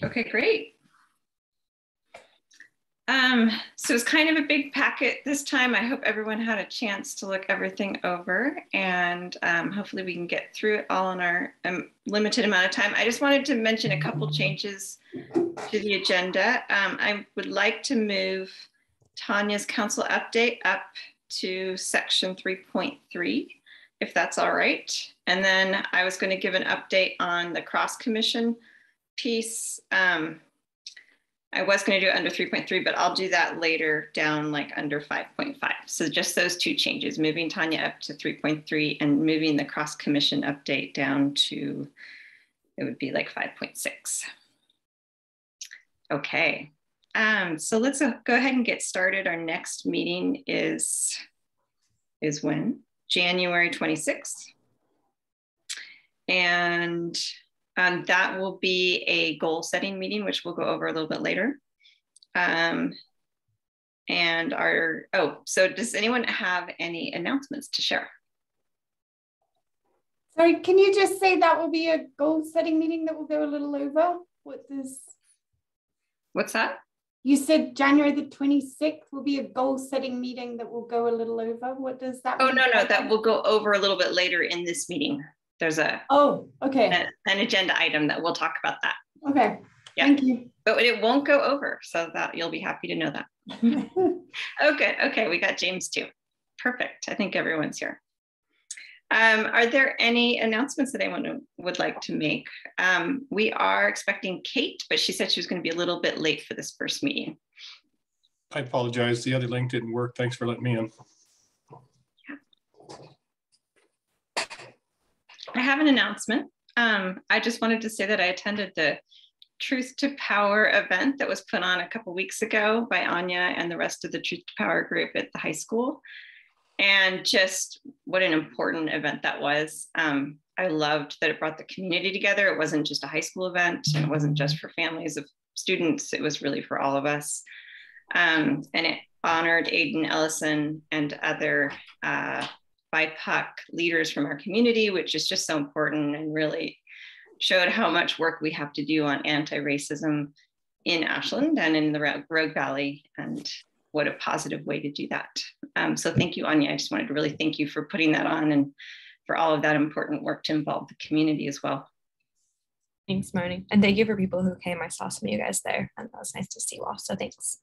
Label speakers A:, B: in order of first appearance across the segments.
A: Okay, great. So it's kind of a big packet this time. I hope everyone had a chance to look everything over, and hopefully we can get through it all in our limited amount of time. I just wanted to mention a couple changes to the agenda. I would like to move Tanya's council update up to section 3.3, if that's all right. And then I was going to give an update on the cross commission piece. I was going to do it under 3.3, but I'll do that later down like under 5.5. So just those two changes, moving Tanya up to 3.3 and moving the cross commission update down to, it would be like 5.6. Okay, so let's go ahead and get started. Our next meeting is when? January 26th. And that will be a goal setting meeting, which we'll go over a little bit later. So does anyone have any announcements to share?
B: Sorry, can you just say that will be a goal setting meeting that will go a little over?
A: What's that?
B: You said January the 26th will be a goal setting meeting that will go a little over. What does that mean?
A: Oh, no, that will go over a little bit later in this meeting. There's an agenda item that we'll talk about that.
B: Okay,
A: yeah.
B: Thank you.
A: But it won't go over, so that you'll be happy to know that. Okay, we got James too. Perfect, I think everyone's here. Are there any announcements that anyone would like to make? We are expecting Kate, but she said she was going to be a little bit late for this first meeting.
C: I apologize, the other link didn't work. Thanks for letting me in.
A: I have an announcement. I just wanted to say that I attended the Truth to Power event that was put on a couple weeks ago by Anya and the rest of the Truth to Power group at the high school. And just what an important event that was. I loved that it brought the community together. It wasn't just a high school event, and it wasn't just for families of students. It was really for all of us. And it honored Aiden Ellison and other BIPOC leaders from our community, which is just so important, and really showed how much work we have to do on anti-racism in Ashland and in the Rogue Valley, and what a positive way to do that. So thank you, Anya. I just wanted to really thank you for putting that on and for all of that important work to involve the community as well.
D: Thanks, Marnie. And thank you for people who came. I saw some of you guys there, and that was nice to see you all, so thanks.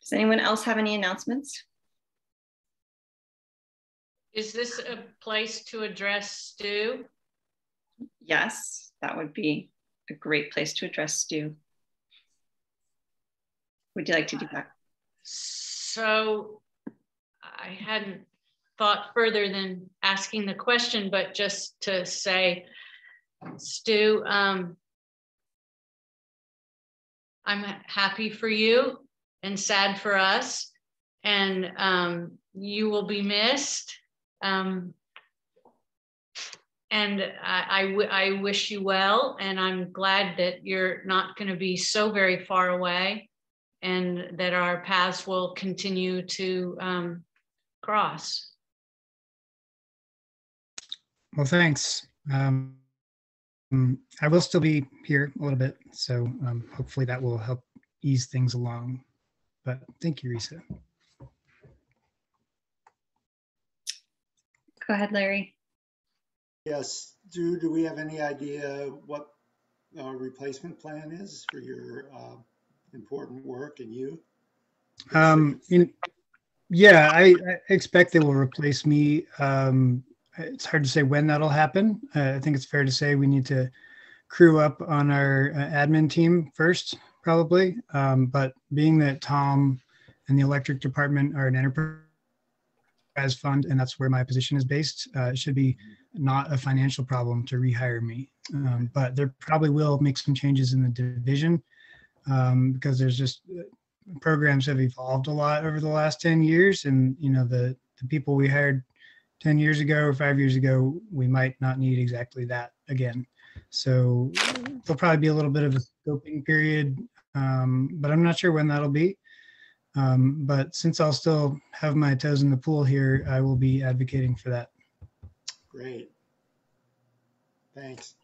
A: Does anyone else have any announcements?
E: Is this a place to address Stu?
A: Yes, that would be a great place to address Stu. Would you like to do that?
E: So I hadn't thought further than asking the question, but just to say, Stu, I'm happy for you and sad for us, and you will be missed. And I wish you well, and I'm glad that you're not going to be so very far away, and that our paths will continue to cross.
F: Well, thanks. I will still be here a little bit, so hopefully that will help ease things along. But thank you, Risa.
A: Go ahead, Larry.
G: Yes, do we have any idea what our replacement plan is for your important work and you?
F: Yeah, I expect they will replace me. It's hard to say when that'll happen. I think it's fair to say we need to crew up on our admin team first, probably. But being that Tom and the electric department are an enterprise fund, and that's where my position is based, it should be not a financial problem to rehire me. But there probably will make some changes in the division because there's just programs have evolved a lot over the last 10 years. And, you know, the people we hired 10 years ago or 5 years ago, we might not need exactly that again. So there'll probably be a little bit of a scoping period, but I'm not sure when that'll be. But since I'll still have my toes in the pool here, I will be advocating for that.
G: Great. Thanks.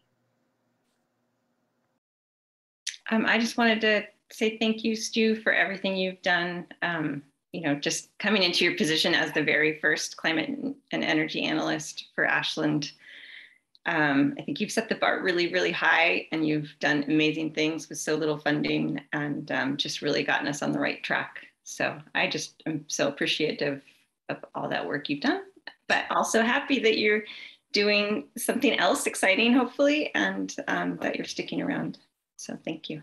A: I just wanted to say thank you, Stu, for everything you've done. Just coming into your position as the very first climate and energy analyst for Ashland. I think you've set the bar really, really high, and you've done amazing things with so little funding, and just really gotten us on the right track. So I just am so appreciative of all that work you've done, but also happy that you're doing something else exciting, hopefully, and that you're sticking around. So thank you.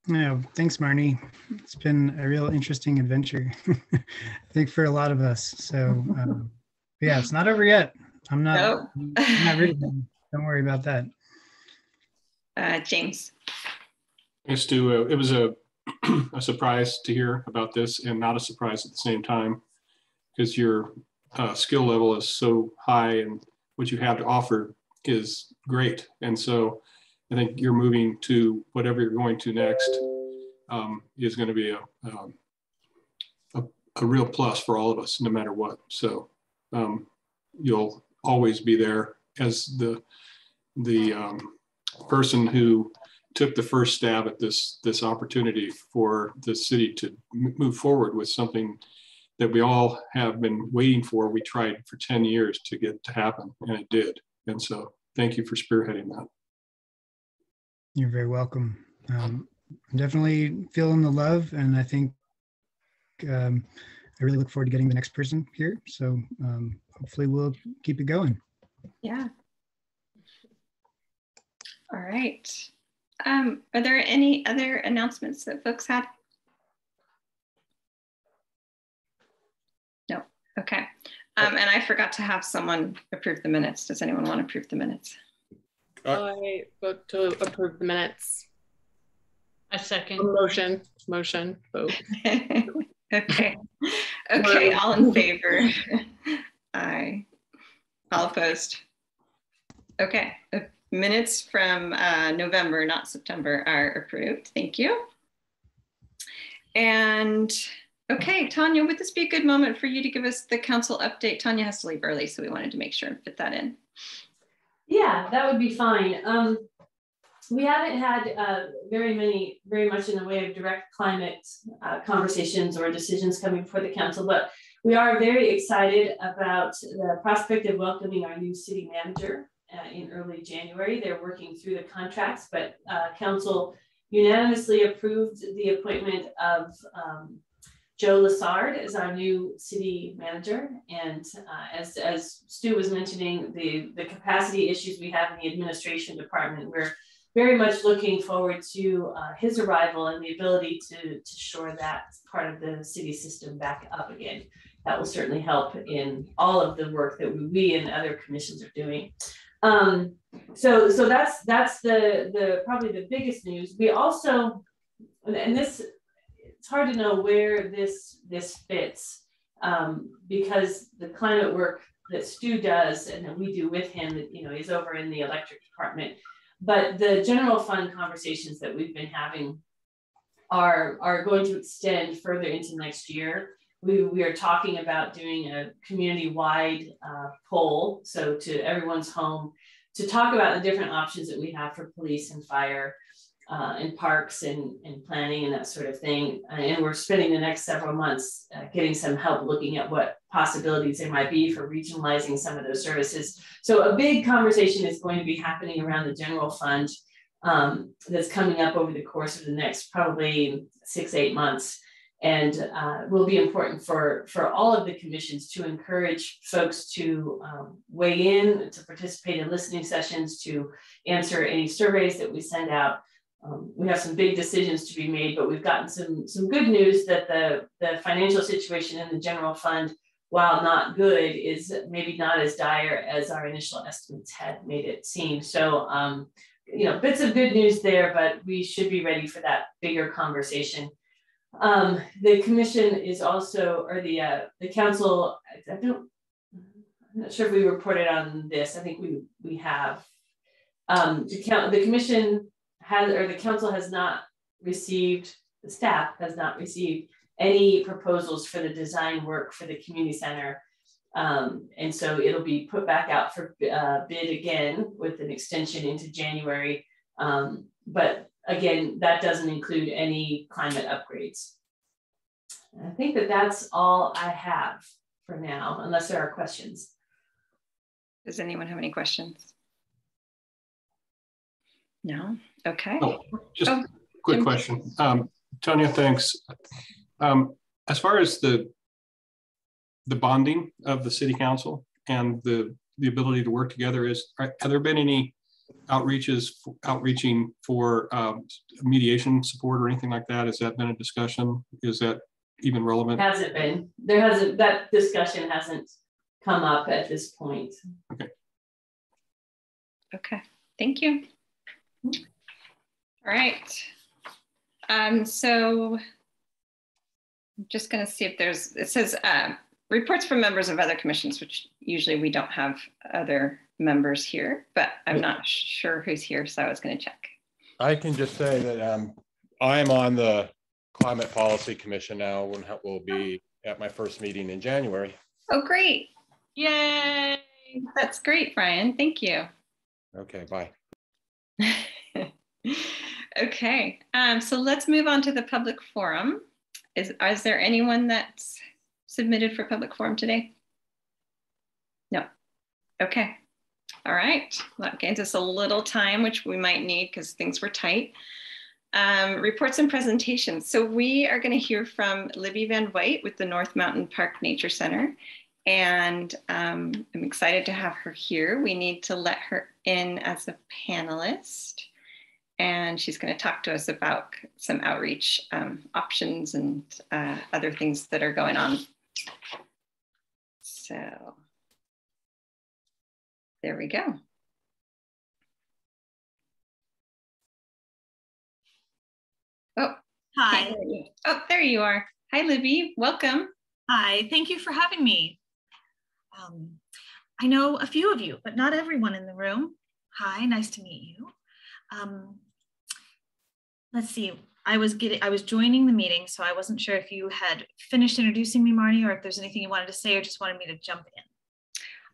F: Yeah, thanks, Marnie. It's been a real interesting adventure, I think, for a lot of us. So yeah, it's not over yet. I'm not really. Don't worry about that.
A: James.
C: Thanks, Stu. It was a surprise to hear about this, and not a surprise at the same time, because your skill level is so high and what you have to offer is great. And so I think you're moving to whatever you're going to next is going to be a real plus for all of us, no matter what. So you'll always be there as the person who took the first stab at this opportunity for the city to move forward with something that we all have been waiting for. We tried for 10 years to get to happen, and it did. And so thank you for spearheading that.
F: You're very welcome. I'm definitely feeling the love, and I think I really look forward to getting the next person here. So hopefully we'll keep it going.
A: Yeah. All right. Are there any other announcements that folks had? No. Okay. And I forgot to have someone approve the minutes. Does anyone want to approve the minutes?
H: I vote to approve the minutes.
E: A second.
H: Motion, vote.
A: Okay. Okay, all in favor? Aye. All opposed? Okay, the minutes from November, not September, are approved. Thank you. And okay, Tanya, would this be a good moment for you to give us the council update? Tanya has to leave early, so we wanted to make sure and fit that in.
I: Yeah, that would be fine. We haven't had very much in the way of direct climate conversations or decisions coming before the council, but we are very excited about the prospect of welcoming our new city manager in early January. They're working through the contracts, but council unanimously approved the appointment of Joe Lassard as our new city manager. And as Stu was mentioning, the capacity issues we have in the administration department, we're very much looking forward to his arrival and the ability to shore that part of the city system back up again. That will certainly help in all of the work that we and other commissions are doing. So that's the probably the biggest news. We also, and this, it's hard to know where this fits because the climate work that Stu does and that we do with him, is over in the electric department. But the general fund conversations that we've been having are going to extend further into next year. We are talking about doing a community-wide poll, so to everyone's home, to talk about the different options that we have for police and fire and parks and planning and that sort of thing. And we're spending the next several months getting some help looking at what possibilities there might be for regionalizing some of those services. So a big conversation is going to be happening around the general fund that's coming up over the course of the next probably 6-8 months. And will be important for all of the commissions to encourage folks to weigh in, to participate in listening sessions, to answer any surveys that we send out. We have some big decisions to be made, but we've gotten some good news that the financial situation in the general fund, while not good, is maybe not as dire as our initial estimates had made it seem. So, bits of good news there, but we should be ready for that bigger conversation. The commission is also, or the council, I'm not sure if we reported on this. I think we have. The commission has, or the council has not received, the staff has not received any proposals for the design work for the community center. And so it'll be put back out for bid again with an extension into January. But again, that doesn't include any climate upgrades. And I think that that's all I have for now, unless there are questions.
A: Does anyone have any questions? No? Okay.
C: Oh, just a quick question. Tanya, thanks. As far as the bonding of the city council and the ability to work together, have there been any outreaching for mediation support or anything like that? Has that been a discussion? Is that even relevant?
I: It hasn't been. There hasn't, that discussion hasn't come up at this point.
C: Okay.
A: Okay, thank you. All right. So I'm just going to see if there's, it says reports from members of other commissions, which usually we don't have other members here, but I'm not sure who's here, so I was going to check.
J: I can just say that I'm on the Climate Policy Commission now, and will be at my first meeting in January.
A: Oh, great.
E: Yay.
A: That's great, Brian. Thank you.
J: Okay, bye.
A: Okay, so let's move on to the public forum. Is there anyone that's submitted for public forum today? No. Okay. All right. Well, that gains us a little time, which we might need because things were tight. Reports and presentations. So we are going to hear from Libby Van White with the North Mountain Park Nature Center. And I'm excited to have her here. We need to let her in as a panelist. And she's going to talk to us about some outreach options and other things that are going on. So there we go. Oh,
K: hi.
A: Oh, there you are. Hi, Libby. Welcome.
K: Hi. Thank you for having me. I know a few of you, but not everyone in the room. Hi, nice to meet you. Let's see. I was joining the meeting, so I wasn't sure if you had finished introducing me, Marnie, or if there's anything you wanted to say or just wanted me to jump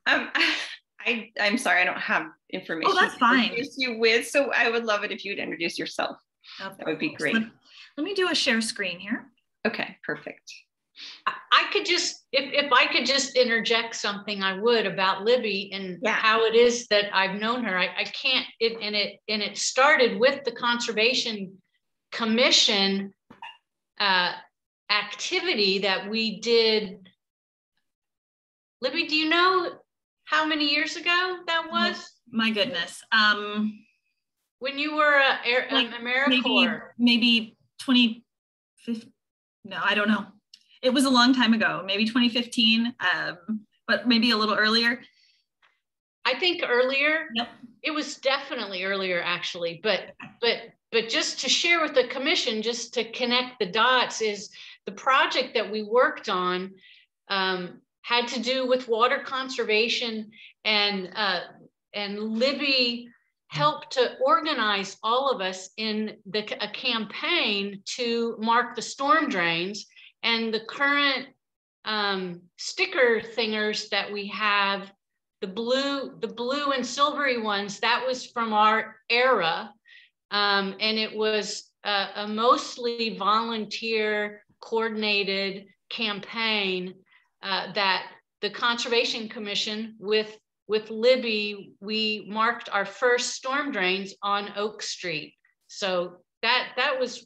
K: in.
A: I'm sorry, I don't have information.
K: Oh, that's fine.
A: To introduce you with, so I would love it if you would introduce yourself. That would be great.
K: Let me do a share screen here.
A: Okay, perfect.
E: I could just, if I could just interject something, I would, about Libby and how it is that I've known her. I can't, it started with the Conservation Commission activity that we did. Libby, do you know how many years ago that was?
K: Oh, my goodness.
E: When you were AmeriCorps.
K: Maybe 2015. No, I don't know. It was a long time ago, maybe 2015, but maybe a little earlier.
E: I think earlier.
K: Yep.
E: It was definitely earlier, actually. But just to share with the commission, just to connect the dots, is the project that we worked on had to do with water conservation, and Libby helped to organize all of us in a campaign to mark the storm drains. And the current sticker thingers that we have, the blue and silvery ones, that was from our era. And it was a mostly volunteer coordinated campaign that the Conservation Commission with Libby, we marked our first storm drains on Oak Street. So that was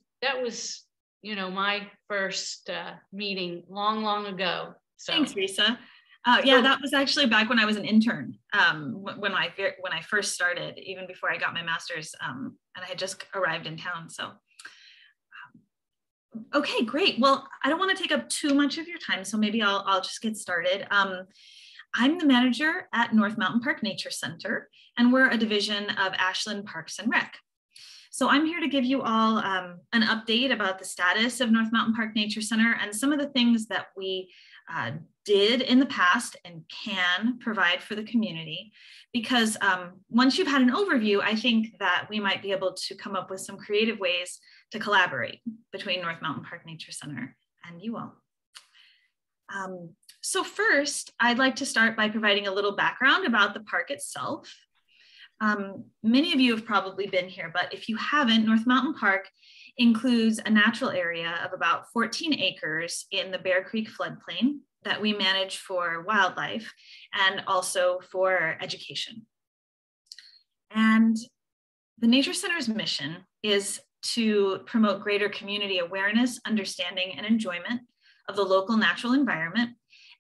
E: you know, my first meeting long ago. So.
K: Thanks, Risa. Yeah, that was actually back when I was an intern, when I first started, even before I got my master's, and I had just arrived in town. So, okay, great. Well, I don't want to take up too much of your time, so maybe I'll just get started. I'm the manager at North Mountain Park Nature Center, and we're a division of Ashland Parks and Rec. So I'm here to give you all an update about the status of North Mountain Park Nature Center and some of the things that we did in the past and can provide for the community. Because once you've had an overview, I think that we might be able to come up with some creative ways to collaborate between North Mountain Park Nature Center and you all. So first, I'd like to start by providing a little background about the park itself. Many of you have probably been here, but if you haven't, North Mountain Park includes a natural area of about 14 acres in the Bear Creek floodplain that we manage for wildlife and also for education. And the Nature Center's mission is to promote greater community awareness, understanding, and enjoyment of the local natural environment,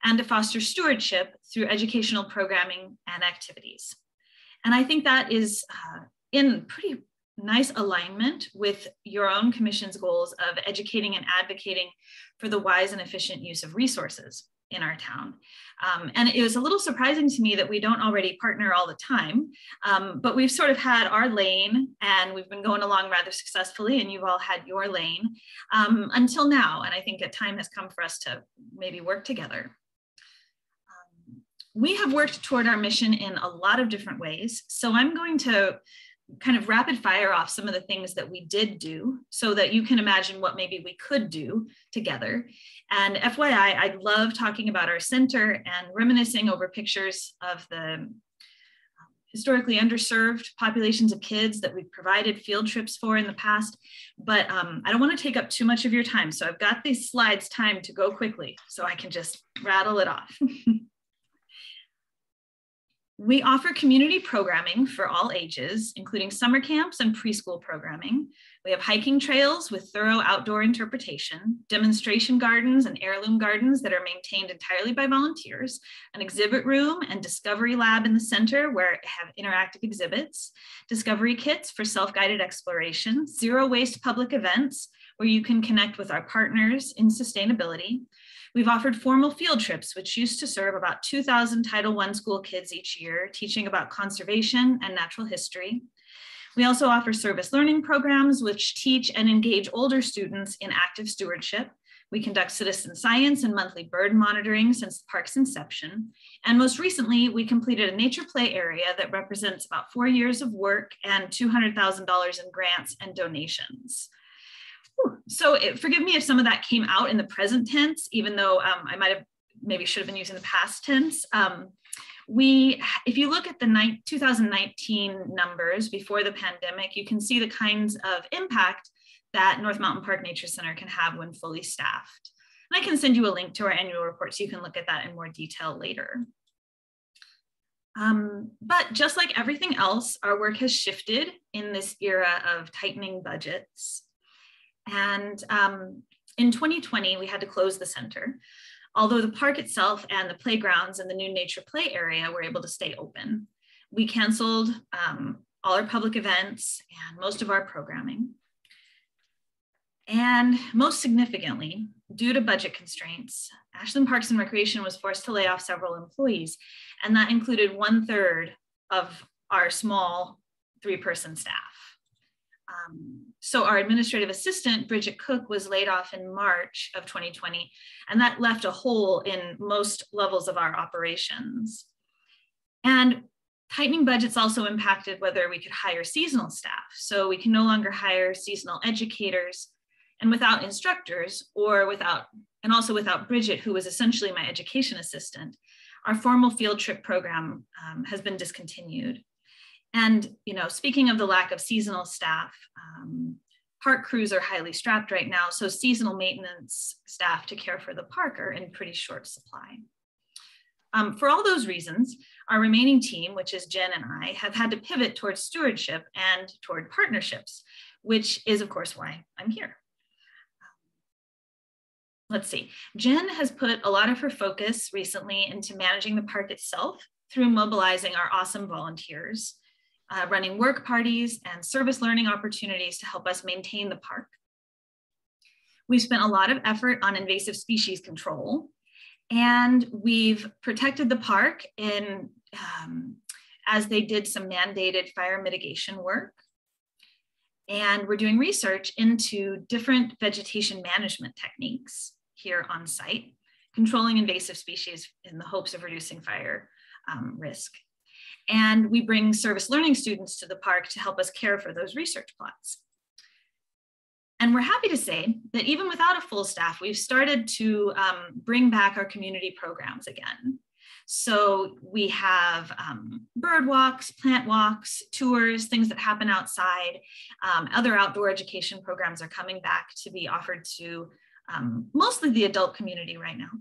K: and to foster stewardship through educational programming and activities. And I think that is in pretty nice alignment with your own commission's goals of educating and advocating for the wise and efficient use of resources in our town. And it was a little surprising to me that we don't already partner all the time, but we've sort of had our lane and we've been going along rather successfully, and you've all had your lane until now. And I think a time has come for us to maybe work together. We have worked toward our mission in a lot of different ways. So I'm going to kind of rapid fire off some of the things that we did do so that you can imagine what maybe we could do together. And FYI, I love talking about our center and reminiscing over pictures of the historically underserved populations of kids that we've provided field trips for in the past. But I don't want to take up too much of your time. So I've got these slides timed to go quickly so I can just rattle it off. We offer community programming for all ages, including summer camps and preschool programming. We have hiking trails with thorough outdoor interpretation, demonstration gardens and heirloom gardens that are maintained entirely by volunteers, an exhibit room and discovery lab in the center where we have interactive exhibits, discovery kits for self-guided exploration, zero waste public events where you can connect with our partners in sustainability. We've offered formal field trips, which used to serve about 2,000 Title I school kids each year, teaching about conservation and natural history. We also offer service learning programs, which teach and engage older students in active stewardship. We conduct citizen science and monthly bird monitoring since the park's inception. And most recently, we completed a nature play area that represents about 4 years of work and $200,000 in grants and donations. So forgive me if some of that came out in the present tense, even though I might have maybe should have been using the past tense. If you look at the 2019 numbers before the pandemic, you can see the kinds of impact that North Mountain Park Nature Center can have when fully staffed. And I can send you a link to our annual report so you can look at that in more detail later. But just like everything else, our work has shifted in this era of tightening budgets. And in 2020, we had to close the center, although the park itself and the playgrounds and the new nature play area were able to stay open. We canceled all our public events and most of our programming. And most significantly, due to budget constraints, Ashland Parks and Recreation was forced to lay off several employees, and that included 1/3 of our small 3-person staff. So our administrative assistant, Bridget Cook, was laid off in March of 2020, and that left a hole in most levels of our operations. And tightening budgets also impacted whether we could hire seasonal staff. So we can no longer hire seasonal educators, and without instructors and also without Bridget, who was essentially my education assistant, our formal field trip program has been discontinued. And, speaking of the lack of seasonal staff, park crews are highly strapped right now. So seasonal maintenance staff to care for the park are in pretty short supply. For all those reasons, our remaining team, which is Jen and I, have had to pivot towards stewardship and toward partnerships, which is of course why I'm here. Let's see, Jen has put a lot of her focus recently into managing the park itself through mobilizing our awesome volunteers, running work parties and service learning opportunities to help us maintain the park. We've spent a lot of effort on invasive species control, and we've protected the park as they did some mandated fire mitigation work. And we're doing research into different vegetation management techniques here on site, controlling invasive species in the hopes of reducing fire risk. And we bring service learning students to the park to help us care for those research plots. And we're happy to say that even without a full staff, we've started to bring back our community programs again. So we have bird walks, plant walks, tours, things that happen outside. Other outdoor education programs are coming back to be offered to mostly the adult community right now.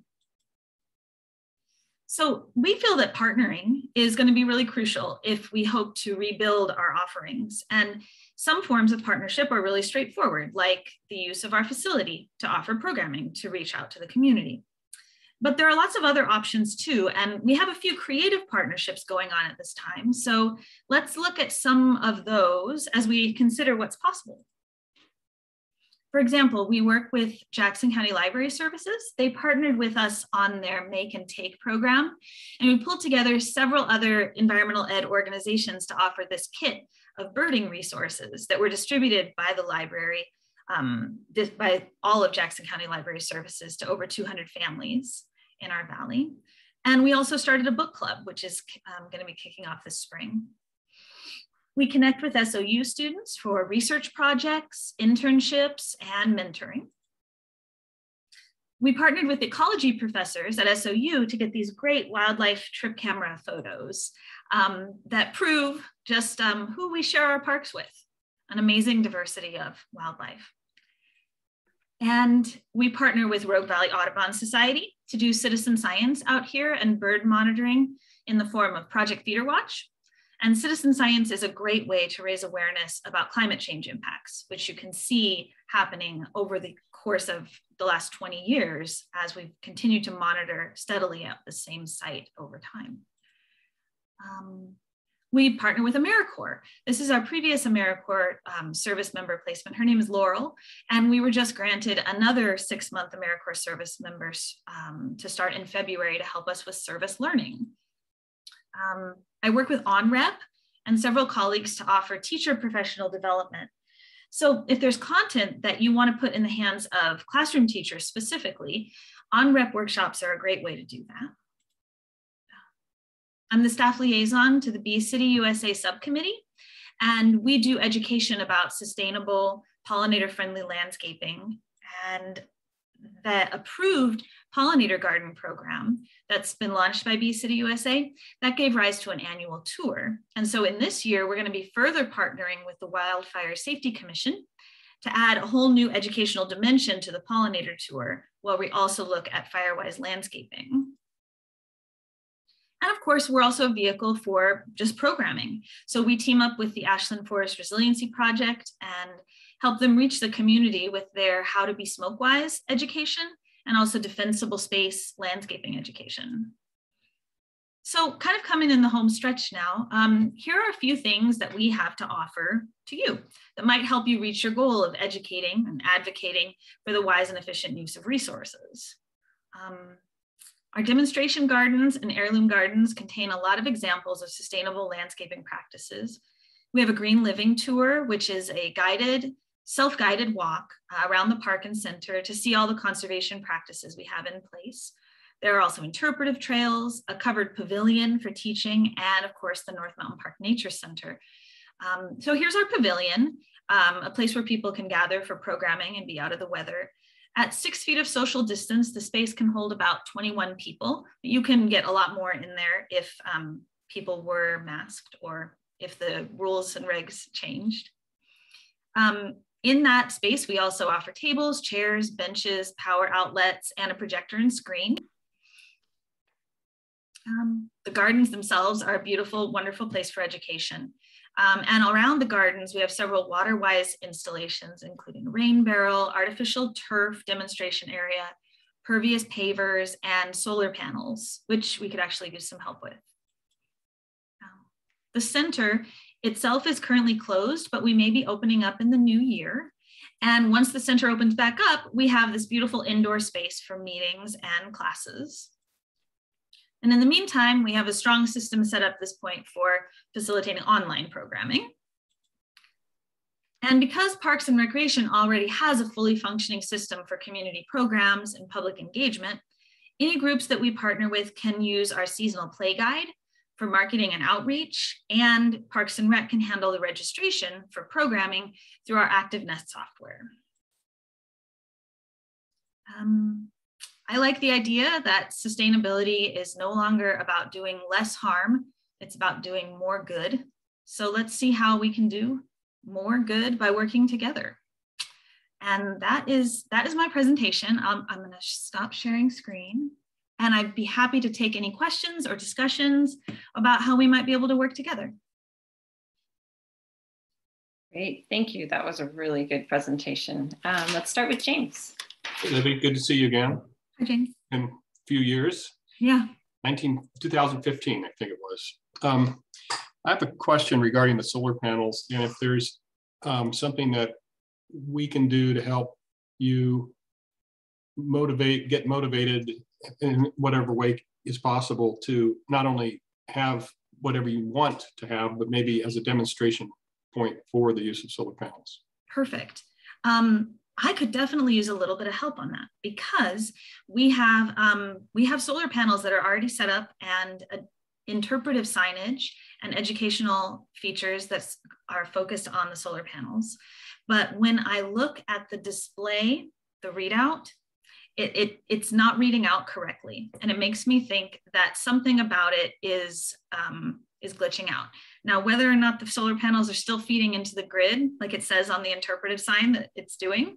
K: So we feel that partnering is going to be really crucial if we hope to rebuild our offerings. And some forms of partnership are really straightforward, like the use of our facility to offer programming to reach out to the community. But there are lots of other options too, and we have a few creative partnerships going on at this time. So let's look at some of those as we consider what's possible. For example, we work with Jackson County Library Services. They partnered with us on their Make and Take program, and we pulled together several other environmental ed organizations to offer this kit of birding resources that were distributed by the library, by all of Jackson County Library Services to over 200 families in our valley. And we also started a book club, which is going to be kicking off this spring. We connect with SOU students for research projects, internships, and mentoring. We partnered with ecology professors at SOU to get these great wildlife trip camera photos that prove just who we share our parks with, an amazing diversity of wildlife. And we partner with Rogue Valley Audubon Society to do citizen science out here and bird monitoring in the form of Project Feeder Watch. And citizen science is a great way to raise awareness about climate change impacts, which you can see happening over the course of the last 20 years as we've continued to monitor steadily at the same site over time. We partner with AmeriCorps. This is our previous AmeriCorps service member placement. Her name is Laurel, and we were just granted another 6-month AmeriCorps service members to start in February to help us with service learning. I work with OnRep and several colleagues to offer teacher professional development. So if there's content that you want to put in the hands of classroom teachers specifically, OnRep workshops are a great way to do that. I'm the staff liaison to the Bee City USA subcommittee, and we do education about sustainable pollinator-friendly landscaping. And the approved pollinator garden program that's been launched by Bee City USA, that gave rise to an annual tour. And so in this year, we're going to be further partnering with the Wildfire Safety Commission to add a whole new educational dimension to the pollinator tour, while we also look at Firewise landscaping. And of course, we're also a vehicle for just programming. So we team up with the Ashland Forest Resiliency Project and help them reach the community with their How to Be Smokewise education and also defensible space landscaping education. So kind of coming in the home stretch now, here are a few things that we have to offer to you that might help you reach your goal of educating and advocating for the wise and efficient use of resources. Our demonstration gardens and heirloom gardens contain a lot of examples of sustainable landscaping practices. We have a green living tour, which is a guided, self-guided walk around the park and center to see all the conservation practices we have in place. There are also interpretive trails, a covered pavilion for teaching, and of course, the North Mountain Park Nature Center. So here's our pavilion, a place where people can gather for programming and be out of the weather. At 6 feet of social distance, the space can hold about 21 people. You can get a lot more in there if people were masked or if the rules and regs changed. In that space, we also offer tables, chairs, benches, power outlets, and a projector and screen. The gardens themselves are a beautiful, wonderful place for education. And around the gardens, we have several water-wise installations, including a rain barrel, artificial turf demonstration area, pervious pavers, and solar panels, which we could actually use some help with. The center itself is currently closed, but we may be opening up in the new year. And once the center opens back up, we have this beautiful indoor space for meetings and classes. And in the meantime, we have a strong system set up at this point for facilitating online programming. And because Parks and Recreation already has a fully functioning system for community programs and public engagement, any groups that we partner with can use our seasonal play guide for marketing and outreach, and Parks and Rec can handle the registration for programming through our ActiveNest software. I like the idea that sustainability is no longer about doing less harm, it's about doing more good. So let's see how we can do more good by working together. And that is my presentation. I'm going to stop sharing screen, and I'd be happy to take any questions or discussions about how we might be able to work together.
A: Great, thank you. That was a really good presentation. Let's start with James.
C: Libby, good to see you again.
K: Hi, James.
C: In a few years.
K: Yeah.
C: 2015, I think it was. I have a question regarding the solar panels, and if there's something that we can do to help you get motivated in whatever way is possible to not only have whatever you want to have, but maybe as a demonstration point for the use of solar panels.
K: Perfect. I could definitely use a little bit of help on that, because we have solar panels that are already set up, and interpretive signage and educational features that are focused on the solar panels. But when I look at the display, the readout, it's not reading out correctly. And it makes me think that something about it is glitching out. Now, whether or not the solar panels are still feeding into the grid, like it says on the interpretive sign that it's doing,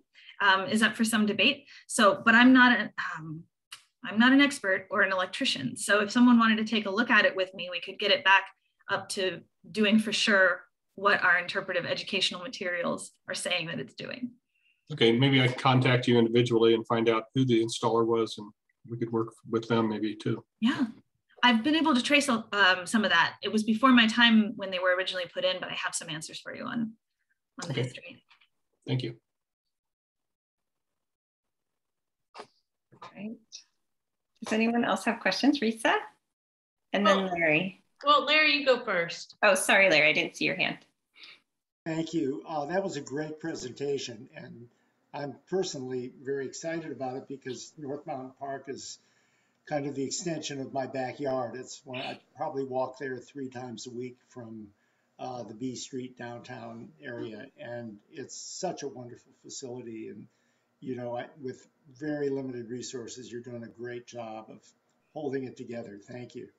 K: is up for some debate. So, but I'm not an expert or an electrician. So if someone wanted to take a look at it with me, we could get it back up to doing for sure what our interpretive educational materials are saying that it's doing.
C: Okay, maybe I can contact you individually and find out who the installer was, and we could work with them maybe too.
K: Yeah, I've been able to trace some of that. It was before my time when they were originally put in, but I have some answers for you on the history.
C: Thank you.
A: Right. Does anyone else have questions? Risa? And then Larry.
E: Well, Larry, you go first.
A: Oh, sorry, Larry, I didn't see your hand.
G: Thank you. That was a great presentation, and I'm personally very excited about it because North Mountain Park is kind of the extension of my backyard. It's when I probably walk there 3 times a week from the B Street downtown area, and it's such a wonderful facility. And you know, with very limited resources, you're doing a great job of holding it together. Thank you.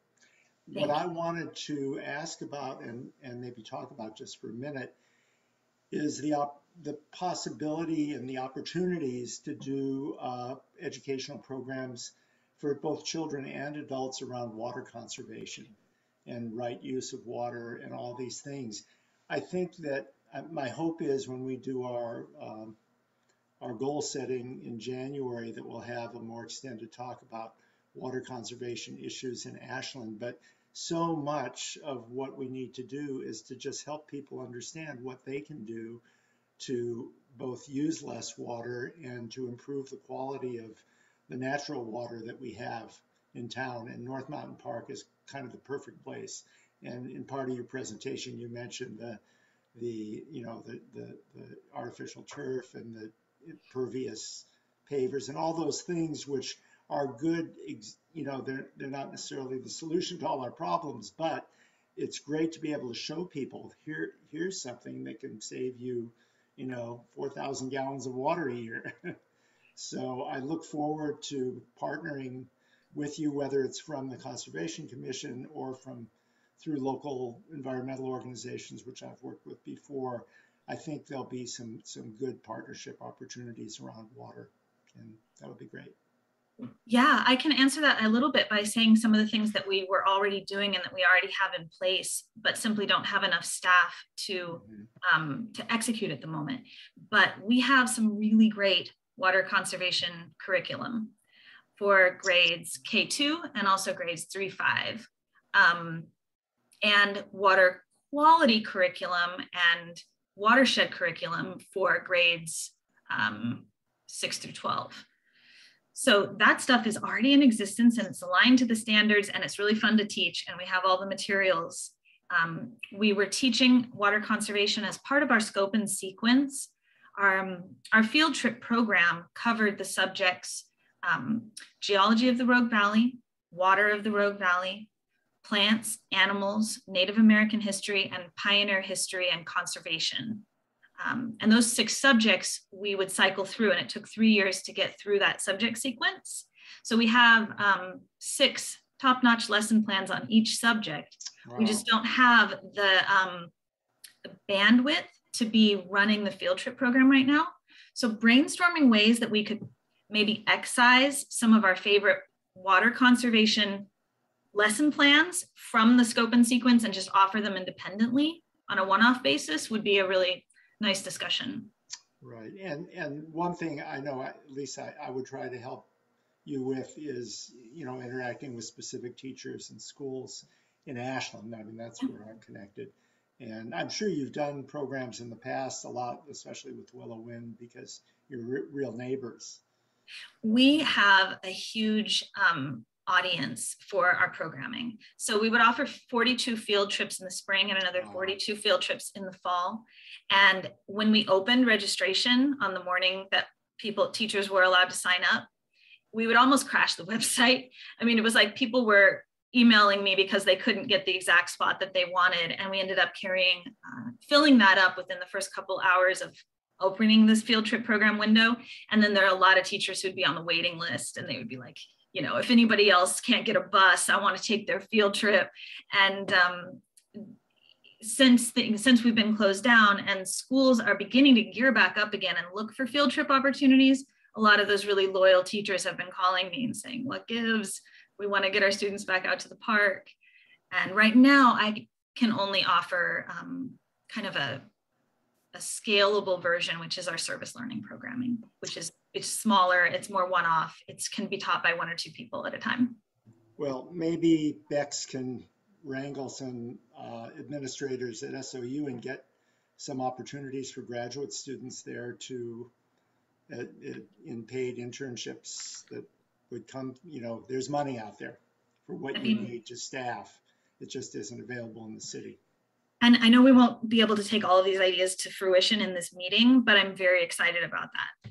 G: What I wanted to ask about and maybe talk about just for a minute is the possibility and the opportunities to do educational programs for both children and adults around water conservation and right use of water and all these things. I think that my hope is when we do our goal setting in January that we'll have a more extended talk about water conservation issues in Ashland. But so much of what we need to do is to just help people understand what they can do to both use less water and to improve the quality of the natural water that we have in town. And North Mountain Park is kind of the perfect place. And in part of your presentation, you mentioned the artificial turf and the impervious pavers and all those things which are good. You know, they're not necessarily the solution to all our problems, but it's great to be able to show people here's something that can save you, 4,000 gallons of water a year. So I look forward to partnering with you, whether it's from the Conservation Commission or through local environmental organizations, which I've worked with before. I think there'll be some good partnership opportunities around water, and that would be great.
K: Yeah, I can answer that a little bit by saying some of the things that we were already doing and that we already have in place, but simply don't have enough staff to execute at the moment. But we have some really great water conservation curriculum for grades K2 and also grades 3-5, and water quality curriculum and watershed curriculum for grades 6-12. So that stuff is already in existence and it's aligned to the standards and it's really fun to teach, and we have all the materials. We were teaching water conservation as part of our scope and sequence. Our field trip program covered the subjects geology of the Rogue Valley, water of the Rogue Valley, plants, animals, Native American history, and pioneer history and conservation. And those 6 subjects we would cycle through, and it took 3 years to get through that subject sequence. So we have 6 top-notch lesson plans on each subject. Wow. We just don't have the bandwidth to be running the field trip program right now. So brainstorming ways that we could maybe excise some of our favorite water conservation lesson plans from the scope and sequence and just offer them independently on a one-off basis would be a really nice discussion.
G: Right, and one thing I know, at least I would try to help you with is, interacting with specific teachers and schools in Ashland. I mean, that's where I'm connected. And I'm sure you've done programs in the past a lot, especially with Willow Wind, because you're real neighbors.
K: We have a huge audience for our programming. So we would offer 42 field trips in the spring and another 42 field trips in the fall. And when we opened registration on the morning that teachers were allowed to sign up, we would almost crash the website. I mean, it was like people were emailing me because they couldn't get the exact spot that they wanted. And we ended up filling that up within the first couple hours of opening this field trip program window. And then there are a lot of teachers who'd be on the waiting list, and they would be like, if anybody else can't get a bus, I want to take their field trip. And since we've been closed down and schools are beginning to gear back up again and look for field trip opportunities, a lot of those really loyal teachers have been calling me and saying, what gives? We want to get our students back out to the park. And right now I can only offer kind of a scalable version, which is our service learning programming, which is it's smaller, it's more one-off, it can be taught by 1 or 2 people at a time.
G: Well, maybe Bex can wrangle some administrators at SOU and get some opportunities for graduate students there to in paid internships that would come, there's money out there for what you need to staff. It just isn't available in the city.
K: And I know we won't be able to take all of these ideas to fruition in this meeting, but I'm very excited about that.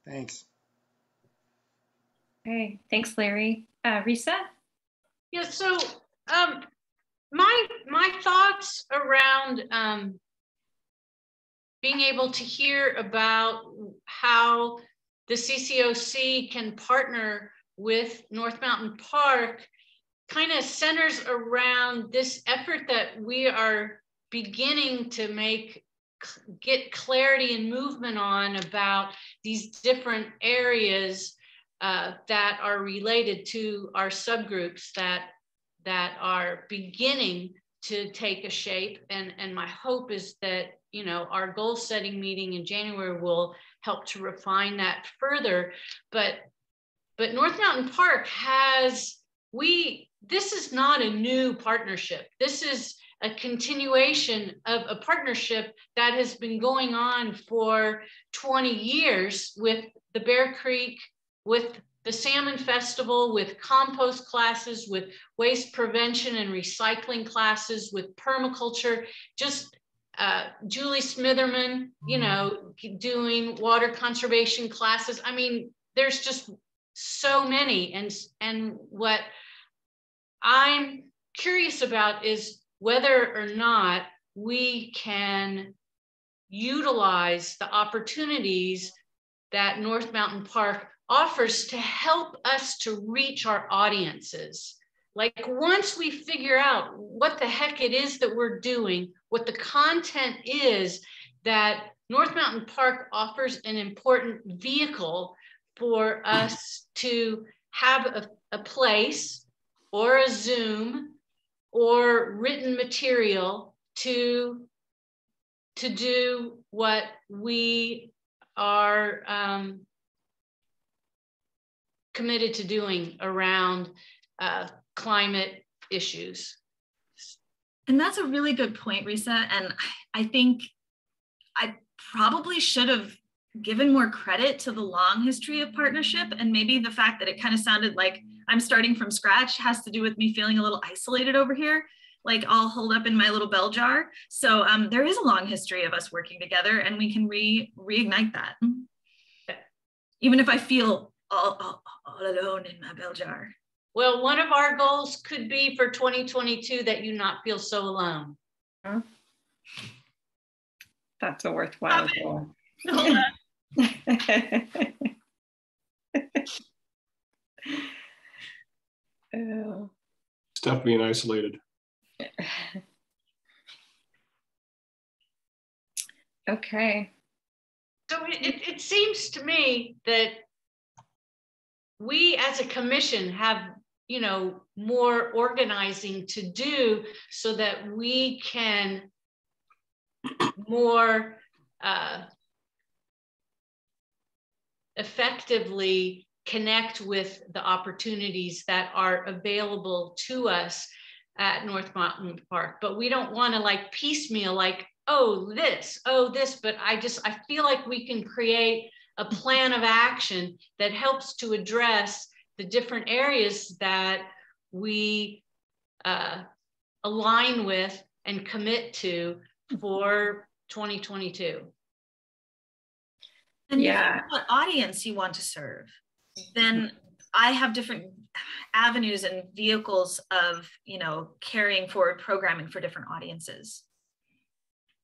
G: Thanks.
A: Okay, thanks, Larry. Risa?
E: Yeah, so my thoughts around being able to hear about how the CCOC can partner with North Mountain Park kind of centers around this effort that we are beginning to get clarity and movement on about these different areas that are related to our subgroups that are beginning to take a shape. And my hope is that, our goal setting meeting in January will help to refine that further. But North Mountain Park this is not a new partnership. This is a continuation of a partnership that has been going on for 20 years with the Bear Creek, with the Salmon Festival, with compost classes, with waste prevention and recycling classes, with permaculture, just Julie Smitherman, doing water conservation classes. I mean, there's just so many. And what I'm curious about is whether or not we can utilize the opportunities that North Mountain Park offers to help us to reach our audiences. Like once we figure out what the heck it is that we're doing, what the content is, that North Mountain Park offers an important vehicle for us to have a place or a Zoom or written material to do what we are committed to doing around climate issues.
K: And that's a really good point, Risa. And I think I probably should have given more credit to the long history of partnership, and maybe the fact that it kind of sounded like I'm starting from scratch has to do with me feeling a little isolated over here, like all holed up in my little bell jar. So there is a long history of us working together, and we can reignite that. Even if I feel all alone in my bell jar.
E: Well, one of our goals could be for 2022 that you not feel so alone.
A: Huh? That's a worthwhile goal. Oh.
C: It's tough being isolated.
A: Okay.
E: So it seems to me that we as a commission have, you know, more organizing to do so that we can more effectively connect with the opportunities that are available to us at North Mountain Park. But we don't want to like piecemeal, like, oh, this, but I feel like we can create a plan of action that helps to address the different areas that we align with and commit to for 2022.
K: And
A: yeah,
K: what audience you want to serve, then I have different avenues and vehicles of, you know, carrying forward programming for different audiences.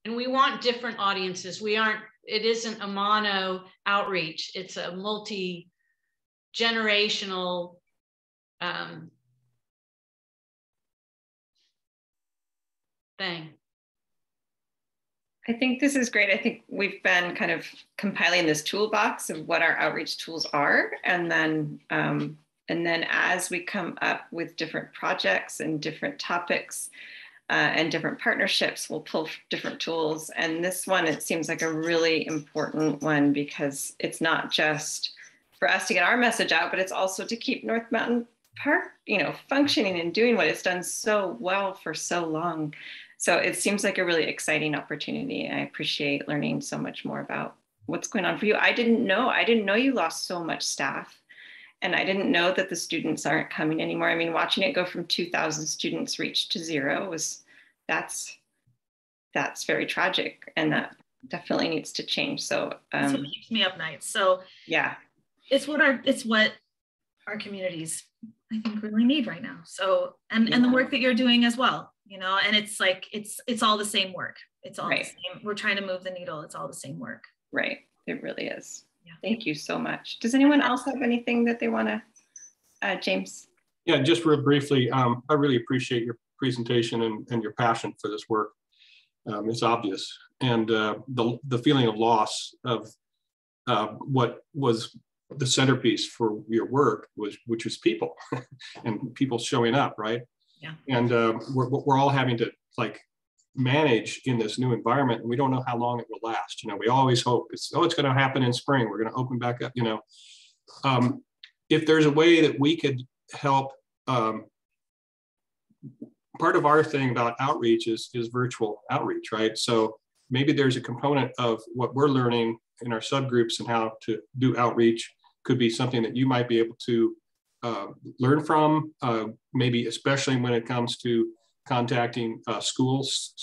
E: And we want different audiences. It isn't a mono outreach. It's a multi-generational thing.
A: I think this is great. I think we've been kind of compiling this toolbox of what our outreach tools are. And then as we come up with different projects and different topics and different partnerships, we'll pull different tools. And this one, it seems like a really important one because it's not just for us to get our message out, but it's also to keep North Mountain Park, you know, functioning and doing what it's done so well for so long. So it seems like a really exciting opportunity. I appreciate learning so much more about what's going on for you. I didn't know you lost so much staff, and I didn't know that the students aren't coming anymore. I mean, watching it go from 2,000 students reached to 0 that's very tragic, and that definitely needs to change. So
K: that's what keeps me up nights. So
A: yeah,
K: it's what our communities, I think, really need right now. So and the work that you're doing as well, you know, and it's like it's all the same work. It's all the same. We're trying to move the needle. It's all the same work.
A: Right. It really is.
K: Yeah.
A: Thank you so much. Does anyone else have anything that they want to James?
C: Yeah, just real briefly, I really appreciate your presentation and your passion for this work. It's obvious. And the feeling of loss of what was the centerpiece for your work which was people and people showing up, right?
K: Yeah.
C: And we're all having to like manage in this new environment, and we don't know how long it will last. You know, we always hope it's going to happen in spring. We're going to open back up. You know, if there's a way that we could help. Part of our thing about outreach is virtual outreach, right? So maybe there's a component of what we're learning in our subgroups and how to do outreach could be something that you might be able to learn from, maybe especially when it comes to contacting schools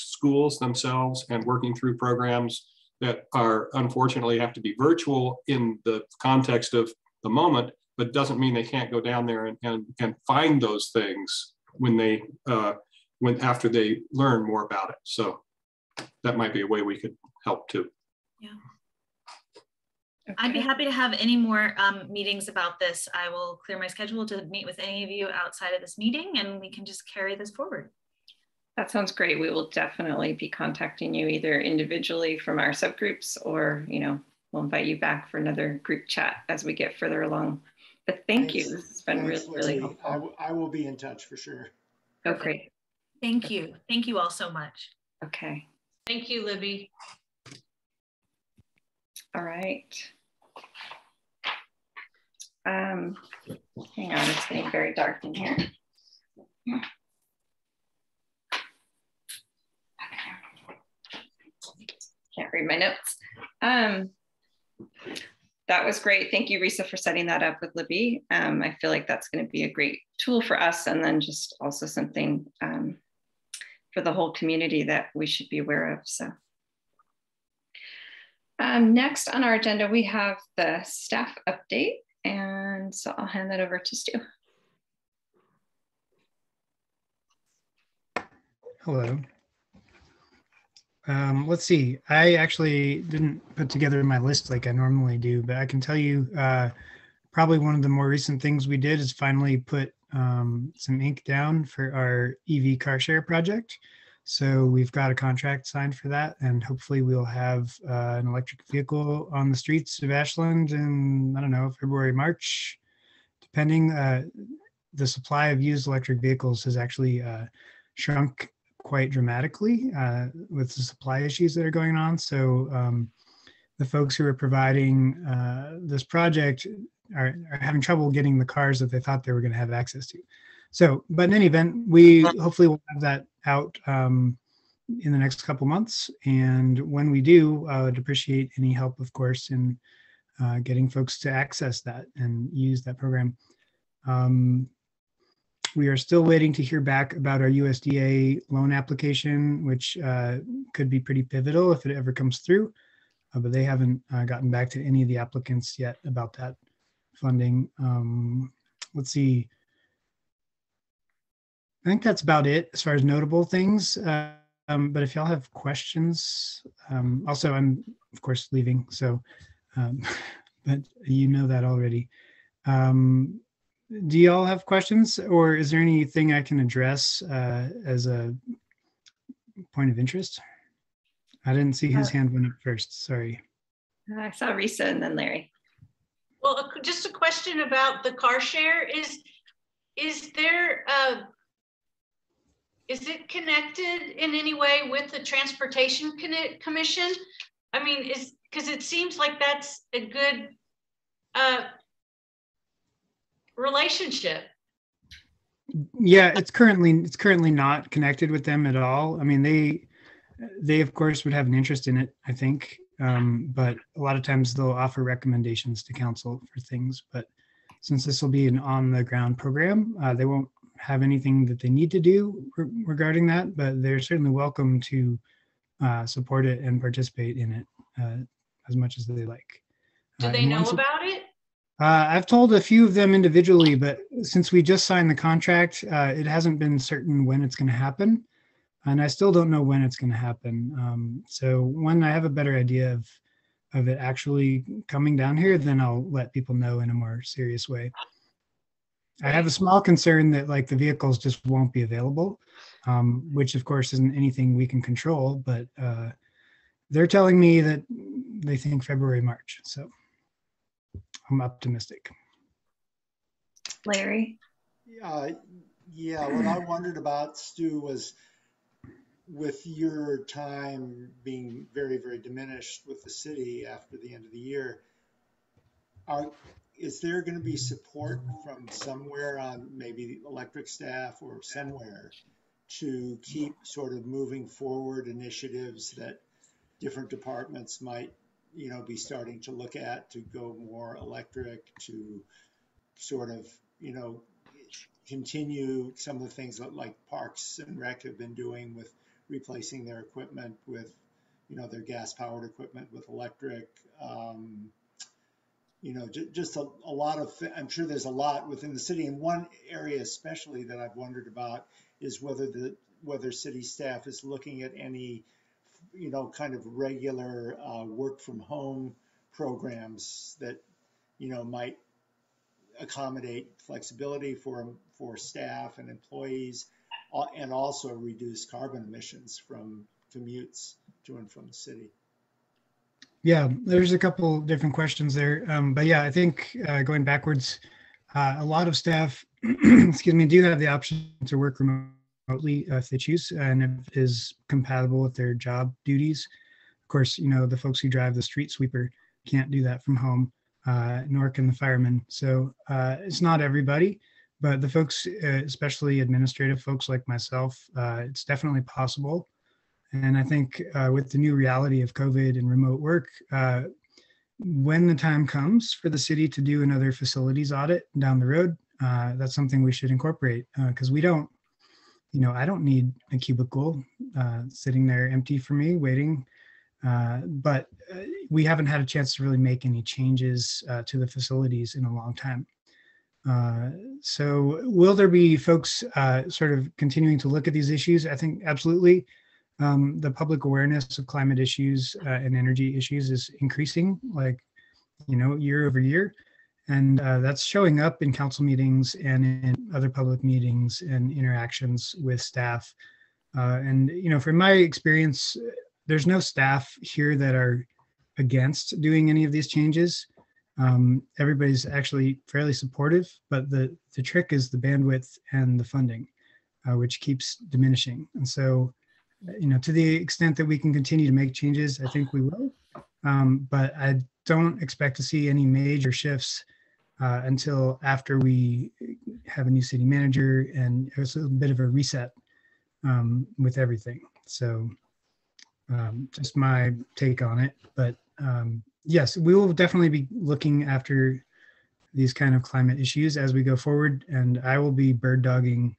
C: themselves and working through programs that are unfortunately have to be virtual in the context of the moment, but doesn't mean they can't go down there and find those things when after they learn more about it. So that might be a way we could help too.
K: Yeah.
A: Okay.
K: I'd be happy to have any more meetings about this. I will clear my schedule to meet with any of you outside of this meeting, and we can just carry this forward.
A: That sounds great. We will definitely be contacting you either individually from our subgroups, or, you know, we'll invite you back for another group chat as we get further along. But thank you. This has been really helpful.
G: I will be in touch for sure.
A: Oh, great.
K: Thank you. Thank you all so much.
A: Okay.
E: Thank you, Libby.
A: All right. Hang on, it's getting very dark in here. Can't read my notes. That was great. Thank you, Risa, for setting that up with Libby. I feel like that's going to be a great tool for us, and then just also something for the whole community that we should be aware of. So next on our agenda, we have the staff update. And so I'll hand that over to Stu.
F: Hello. Let's see. I actually didn't put together my list like I normally do, but I can tell you probably one of the more recent things we did is finally put some ink down for our EV car share project. So we've got a contract signed for that, and hopefully we'll have an electric vehicle on the streets of Ashland in, I don't know, February, March, depending. The supply of used electric vehicles has actually shrunk quite dramatically with the supply issues that are going on. So the folks who are providing this project are having trouble getting the cars that they thought they were going to have access to. So, but in any event, we hopefully will have that out in the next couple months. And when we do, I would appreciate any help, of course, in getting folks to access that and use that program. We are still waiting to hear back about our USDA loan application, which could be pretty pivotal if it ever comes through, but they haven't gotten back to any of the applicants yet about that funding. Let's see. I think that's about it as far as notable things. But if y'all have questions, also I'm of course leaving, so but you know that already. Do y'all have questions, or is there anything I can address as a point of interest? I didn't see whose hand went up first. Sorry.
A: I saw Risa and then Larry.
E: Well, just a question about the car share. Is there is it connected in any way with the Transportation Commission? I mean, because it seems like that's a good relationship.
F: Yeah, it's currently not connected with them at all. I mean, they of course would have an interest in it, I think, but a lot of times they'll offer recommendations to council for things. But since this will be an on-the-ground program, they won't have anything that they need to do regarding that. But they're certainly welcome to support it and participate in it as much as they like.
E: Do they know about it?
F: I've told a few of them individually, but since we just signed the contract, it hasn't been certain when it's going to happen. And I still don't know when it's going to happen. So when I have a better idea of it actually coming down here, then I'll let people know in a more serious way. I have a small concern that like the vehicles just won't be available, which of course isn't anything we can control, but they're telling me that they think February, March. So I'm optimistic.
A: Larry?
G: Yeah, what I wondered about, Stu, was with your time being very, very diminished with the city after the end of the year, is there going to be support from somewhere on maybe electric staff or somewhere to keep sort of moving forward initiatives that different departments might, you know, be starting to look at to go more electric, to sort of, you know, continue some of the things that like Parks and Rec have been doing with replacing their equipment with, you know, their gas powered equipment with electric, you know, just a lot of, I'm sure there's a lot within the city. And one area especially that I've wondered about is whether city staff is looking at any, you know, kind of regular work from home programs that, you know, might accommodate flexibility for staff and employees, and also reduce carbon emissions from commutes to and from the city.
F: Yeah, there's a couple different questions there. But yeah, I think going backwards, a lot of staff, excuse me, do have the option to work remotely if they choose, and if it is compatible with their job duties. Of course, you know, the folks who drive the street sweeper can't do that from home, nor can the firemen. So it's not everybody, but the folks, especially administrative folks like myself, it's definitely possible. And I think with the new reality of COVID and remote work, when the time comes for the city to do another facilities audit down the road, that's something we should incorporate, because we don't, you know, I don't need a cubicle sitting there empty for me waiting, but we haven't had a chance to really make any changes to the facilities in a long time. So will there be folks sort of continuing to look at these issues? I think absolutely. the public awareness of climate issues and energy issues is increasing, like, year over year. And that's showing up in council meetings and in other public meetings and interactions with staff. And, from my experience, there's no staff here that are against doing any of these changes. Everybody's actually fairly supportive, but the trick is the bandwidth and the funding, which keeps diminishing. And so, to the extent that we can continue to make changes, I think we will. But I don't expect to see any major shifts until after we have a new city manager and there's a bit of a reset with everything. So just my take on it. But yes, we will definitely be looking after these kind of climate issues as we go forward. And I will be bird dogging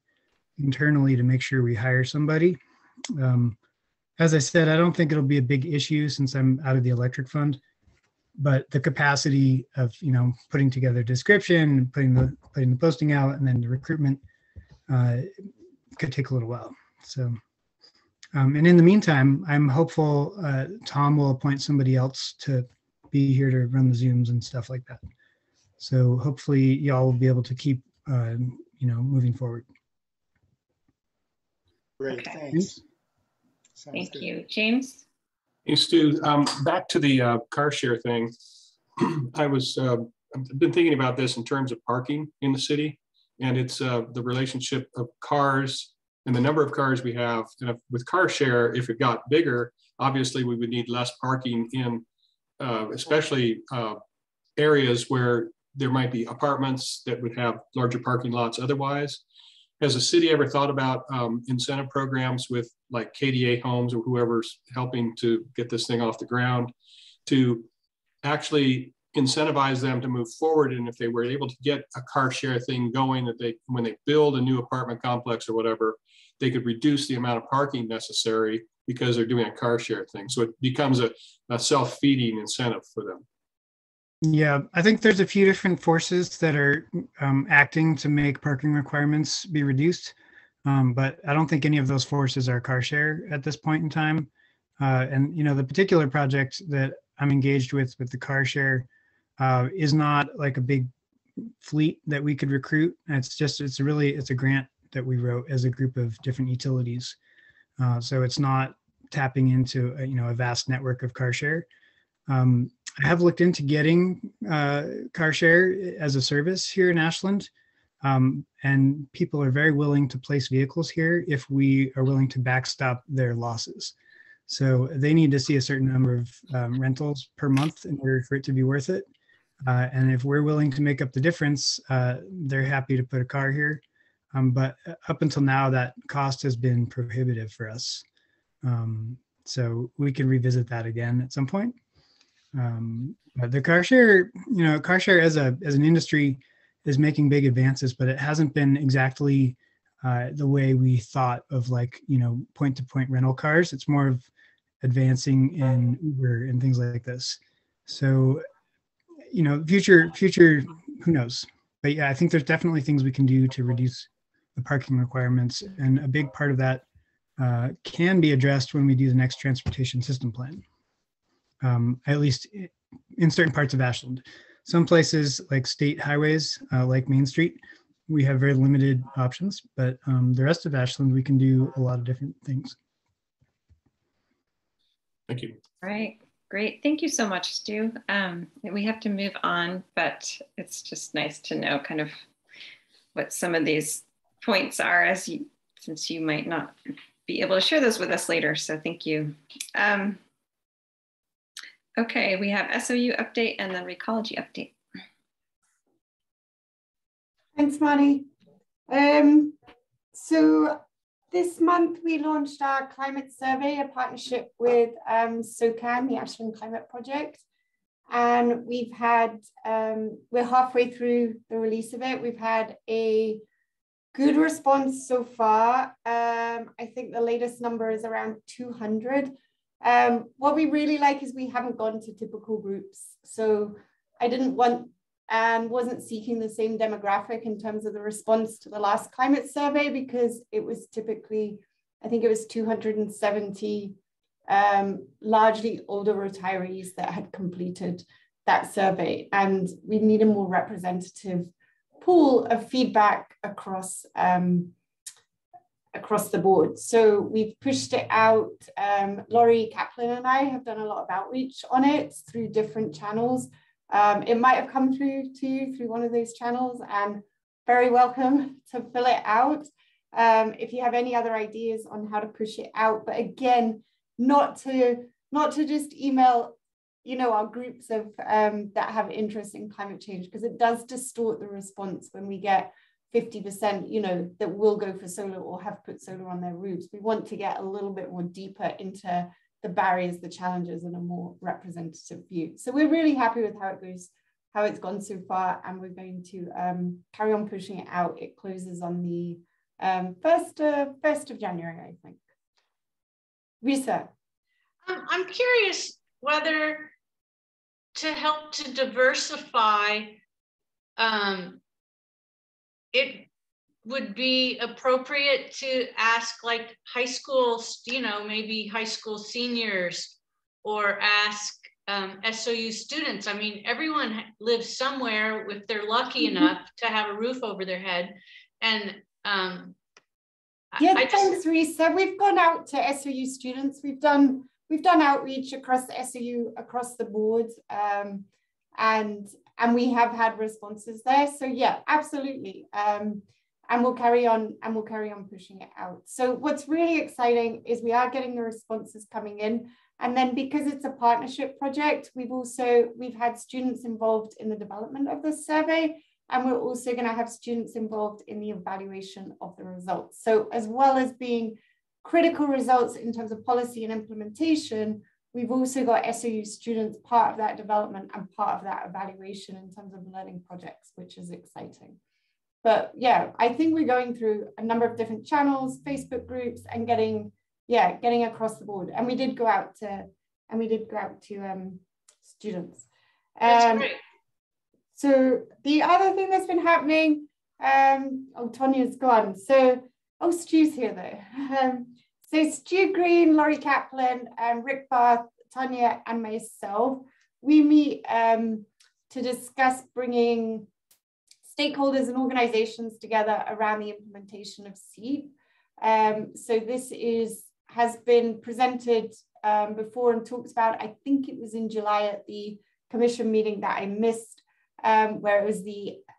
F: internally to make sure we hire somebody. As I said, I don't think it'll be a big issue since I'm out of the electric fund, but the capacity of, putting together a description, putting the posting out, and then the recruitment could take a little while. So, and in the meantime, I'm hopeful Tom will appoint somebody else to be here to run the Zooms and stuff like that. So hopefully y'all will be able to keep, moving forward.
G: Great,
A: Okay.
G: thanks.
A: Thank you. James?
C: Hey, Stu, back to the car share thing. I've been thinking about this in terms of parking in the city, and it's the relationship of cars and the number of cars we have. And with car share, if it got bigger, obviously we would need less parking in especially areas where there might be apartments that would have larger parking lots otherwise. Has the city ever thought about incentive programs with like KDA Homes or whoever's helping to get this thing off the ground to actually incentivize them to move forward? And if they were able to get a car share thing going, that when they build a new apartment complex or whatever, they could reduce the amount of parking necessary because they're doing a car share thing. So it becomes a self-feeding incentive for them.
F: Yeah, I think there's a few different forces that are acting to make parking requirements be reduced, but I don't think any of those forces are car share at this point in time. And the particular project that I'm engaged with the car share is not like a big fleet that we could recruit. It's a grant that we wrote as a group of different utilities. So it's not tapping into a vast network of car share. I have looked into getting car share as a service here in Ashland, and people are very willing to place vehicles here if we are willing to backstop their losses. So they need to see a certain number of rentals per month in order for it to be worth it. And if we're willing to make up the difference, they're happy to put a car here. But up until now, that cost has been prohibitive for us. So we can revisit that again at some point. But the car share, as an industry is making big advances, but it hasn't been exactly the way we thought of point-to-point rental cars. It's more of advancing in Uber and things like this. So, future, who knows? But yeah, I think there's definitely things we can do to reduce the parking requirements. And a big part of that can be addressed when we do the next transportation system plan. At least in certain parts of Ashland. Some places like state highways, like Main Street, we have very limited options, but the rest of Ashland, we can do a lot of different things.
C: Thank you.
A: All right, great. Thank you so much, Stu. We have to move on, but it's just nice to know kind of what some of these points are since you might not be able to share those with us later. So thank you. Okay, we have SOU update and then Recology update.
B: Thanks, Marty. So this month we launched our climate survey, a partnership with SOCAN, the Ashland Climate Project. And we've had, we're halfway through the release of it. We've had a good response so far. I think the latest number is around 200. What we really like is we haven't gone to typical groups. So I didn't want and wasn't seeking the same demographic in terms of the response to the last climate survey, because it was typically I think it was 270 largely older retirees that had completed that survey. And we need a more representative pool of feedback across the board. So we've pushed it out. Laurie Kaplan and I have done a lot of outreach on it through different channels. It might have come through to you through one of those channels, and very welcome to fill it out. If you have any other ideas on how to push it out, but again, not to just email, you know, our groups of that have interest in climate change, because it does distort the response when we get 50%, you know, that will go for solar or have put solar on their roofs. We want to get a little bit more deeper into the barriers, the challenges, and a more representative view. So we're really happy with how it goes, how it's gone so far, and we're going to carry on pushing it out. It closes on the 1st of January, I think. Risa.
E: I'm curious whether to help to diversify, it would be appropriate to ask like high school, you know, maybe high school seniors, or ask SOU students. I mean, everyone lives somewhere if they're lucky enough to have a roof over their head. And
B: yeah, thanks, Risa. We've gone out to SOU students. We've done outreach across the SOU, across the board, and we have had responses there. So yeah, absolutely. And we'll carry on pushing it out. So what's really exciting is we are getting the responses coming in. And then because it's a partnership project, we've had students involved in the development of this survey. And we're also going to have students involved in the evaluation of the results. So as well as being critical results in terms of policy and implementation, we've also got SOU students part of that development and part of that evaluation in terms of learning projects, which is exciting. But yeah, I think we're going through a number of different channels, Facebook groups, and getting across the board. And we did go out to students.
E: That's great.
B: So the other thing that's been happening, Tanya's gone. So, Stu's here though. So Stu Green, Laurie Kaplan, Rick Barth, Tanya, and myself, we meet to discuss bringing stakeholders and organizations together around the implementation of SEEP. So this has been presented before and talked about. I think it was in July at the commission meeting that I missed, where it was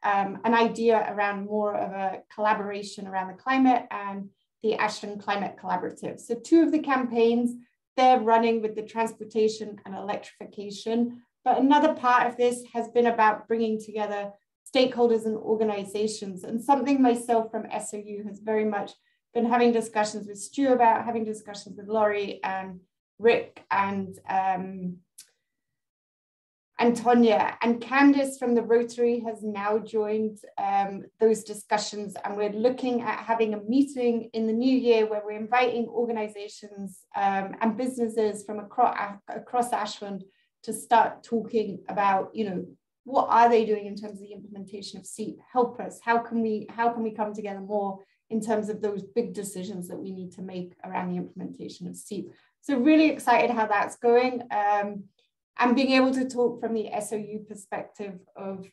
B: an idea around more of a collaboration around the climate and the Ashland Climate Collaborative. So two of the campaigns, they're running with the transportation and electrification. But another part of this has been about bringing together stakeholders and organizations, and something myself from SOU has very much been having discussions with Stu about, having discussions with Laurie and Rick and Tanya, and Candice from the Rotary has now joined those discussions, and we're looking at having a meeting in the new year where we're inviting organizations and businesses from across Ashland to start talking about, you know, what are they doing in terms of the implementation of SEEP? Help us. How can we come together more in terms of those big decisions that we need to make around the implementation of SEEP? So really excited how that's going. And being able to talk from the SOU perspective of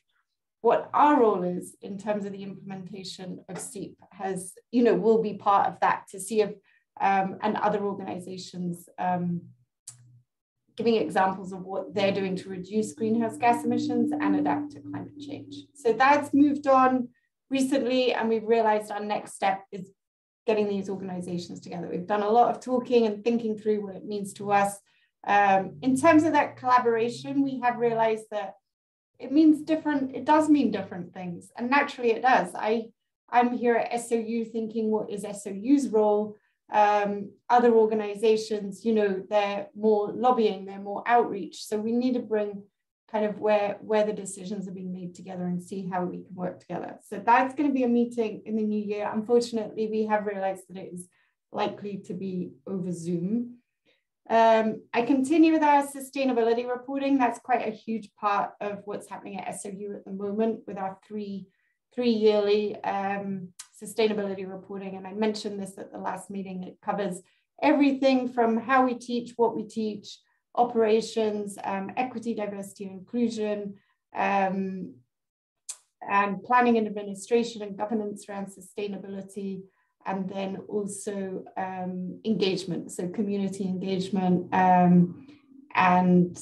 B: what our role is in terms of the implementation of SEEP has, you know, will be part of that, to see if, and other organizations giving examples of what they're doing to reduce greenhouse gas emissions and adapt to climate change. So that's moved on recently, and we've realized our next step is getting these organizations together. We've done a lot of talking and thinking through what it means to us. In terms of that collaboration, we have realized that it does mean different things, and naturally it does. I'm here at SOU thinking, what is SOU's role? Other organizations, you know, they're more lobbying, they're more outreach. So we need to bring kind of where the decisions are being made together and see how we can work together. So that's going to be a meeting in the new year. Unfortunately, we have realized that it is likely to be over Zoom. I continue with our sustainability reporting. That's quite a huge part of what's happening at SOU at the moment with our 3 yearly sustainability reporting. And I mentioned this at the last meeting. It covers everything from how we teach, what we teach, operations, equity, diversity, and inclusion, and planning and administration and governance around sustainability, and then also engagement, so community engagement, and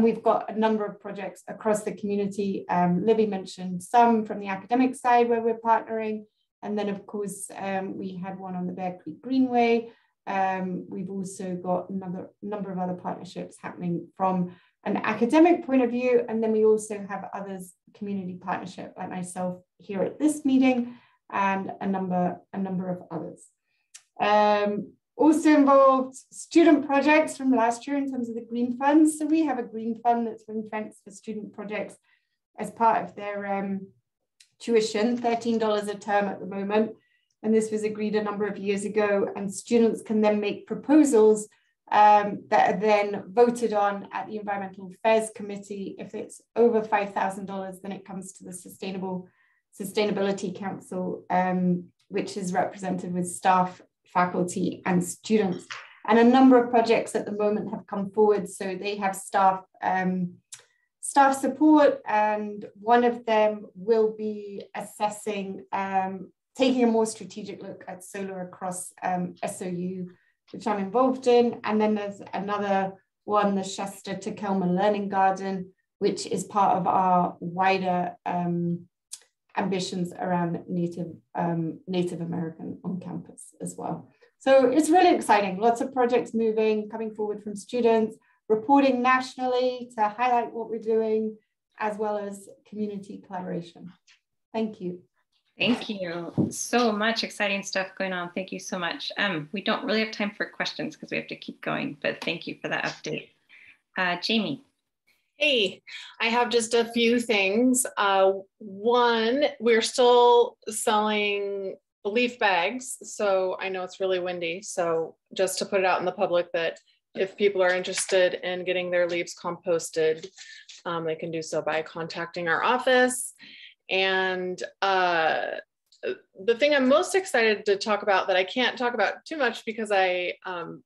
B: we've got a number of projects across the community. Libby mentioned some from the academic side where we're partnering, and then of course we had one on the Bear Creek Greenway. We've also got another number of other partnerships happening from an academic point of view, and then we also have others, community partnership like myself here at this meeting, and a number of others. Also involved student projects from last year in terms of the green funds. So we have a green fund that's ring-fenced for student projects as part of their tuition, $13 a term at the moment. And this was agreed a number of years ago, and students can then make proposals that are then voted on at the Environmental Affairs Committee. If it's over $5,000, then it comes to the Sustainability Council, which is represented with staff, faculty, and students. And a number of projects at the moment have come forward. So they have staff support, and one of them will be assessing, taking a more strategic look at solar across SOU, which I'm involved in. And then there's another one, the Shasta to Kelman Learning Garden, which is part of our wider ambitions around Native American on campus as well. So it's really exciting. Lots of projects moving, coming forward from students, reporting nationally to highlight what we're doing, as well as community collaboration. Thank you.
A: Thank you. So much exciting stuff going on. Thank you so much. We don't really have time for questions because we have to keep going, but thank you for that update. Jamie.
H: Hey, I have just a few things. One, we're still selling leaf bags. So I know it's really windy. So just to put it out in the public that if people are interested in getting their leaves composted, they can do so by contacting our office. And the thing I'm most excited to talk about that I can't talk about too much because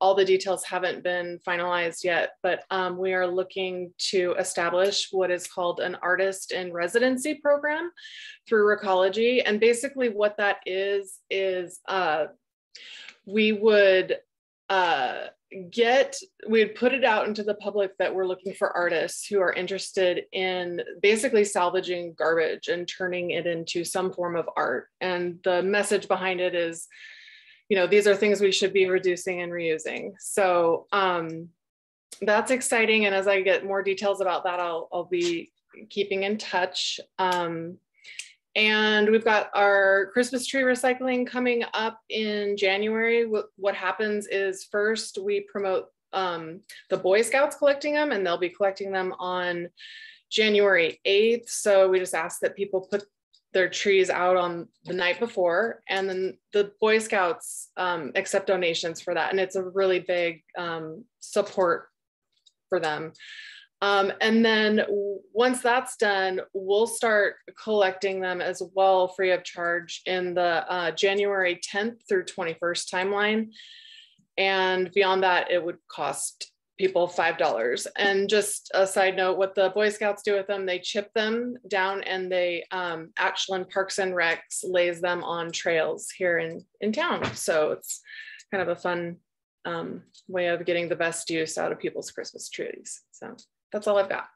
H: all the details haven't been finalized yet, but we are looking to establish what is called an artist in residency program through Recology. And basically what that is we would we'd put it out into the public that we're looking for artists who are interested in basically salvaging garbage and turning it into some form of art. And the message behind it is, you know, these are things we should be reducing and reusing. So that's exciting. And as I get more details about that, I'll be keeping in touch. And we've got our Christmas tree recycling coming up in January. What happens is first we promote the Boy Scouts collecting them, and they'll be collecting them on January 8th. So we just ask that people put their trees out on the night before, and then the Boy Scouts accept donations for that. And it's a really big support for them. And then once that's done, we'll start collecting them as well free of charge in the January 10th through 21st timeline. And beyond that, it would cost people $5. And just a side note, what the Boy Scouts do with them, they chip them down, and they Ashland Parks and Recs lays them on trails here in town. So it's kind of a fun way of getting the best use out of people's Christmas trees. So that's all I've got.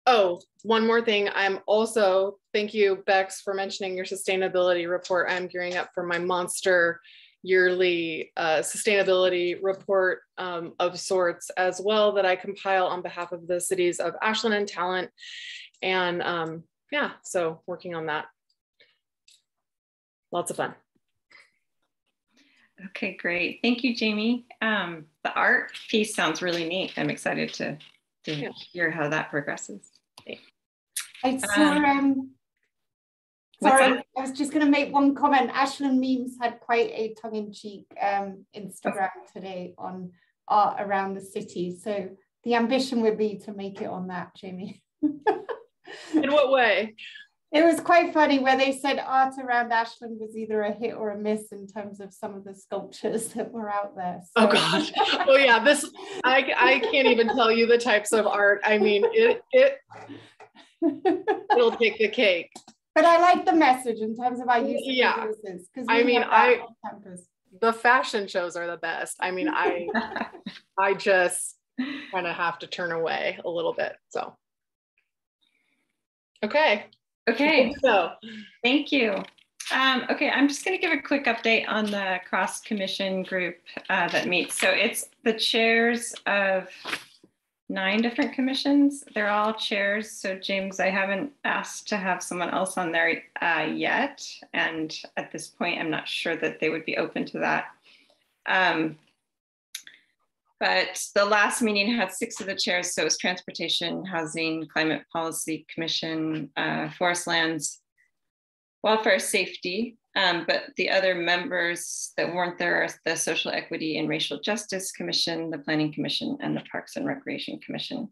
H: Oh, one more thing. I'm also, thank you, Bex, for mentioning your sustainability report. I'm gearing up for my monster yearly sustainability report of sorts as well that I compile on behalf of the cities of Ashland and Talent. And yeah, so working on that. Lots of fun.
A: Okay, great. Thank you, Jamie. The art piece sounds really neat. I'm excited to hear how that progresses.
B: I saw, sorry, I was just going to make one comment. Ashland Memes had quite a tongue-in-cheek Instagram today on art around the city. So the ambition would be to make it on that, Jamie.
H: In what way?
B: It was quite funny where they said art around Ashland was either a hit or a miss in terms of some of the sculptures that were out there. So.
H: Oh gosh. Oh yeah, this I can't even tell you the types of art. I mean, it'll take the cake.
B: But I like the message in terms of our use of resources.
H: I mean, the fashion shows are the best. I mean, I just kind of have to turn away a little bit. So okay.
A: So thank you. Okay, I'm just going to give a quick update on the cross commission group that meets. So it's the chairs of 9 different commissions. They're all chairs. So James, I haven't asked to have someone else on there yet. And at this point, I'm not sure that they would be open to that. But the last meeting had 6 of the chairs. So it was Transportation, Housing, Climate Policy Commission, Forest Lands, Welfare Safety. But the other members that weren't there are the Social Equity and Racial Justice Commission, the Planning Commission, and the Parks and Recreation Commission.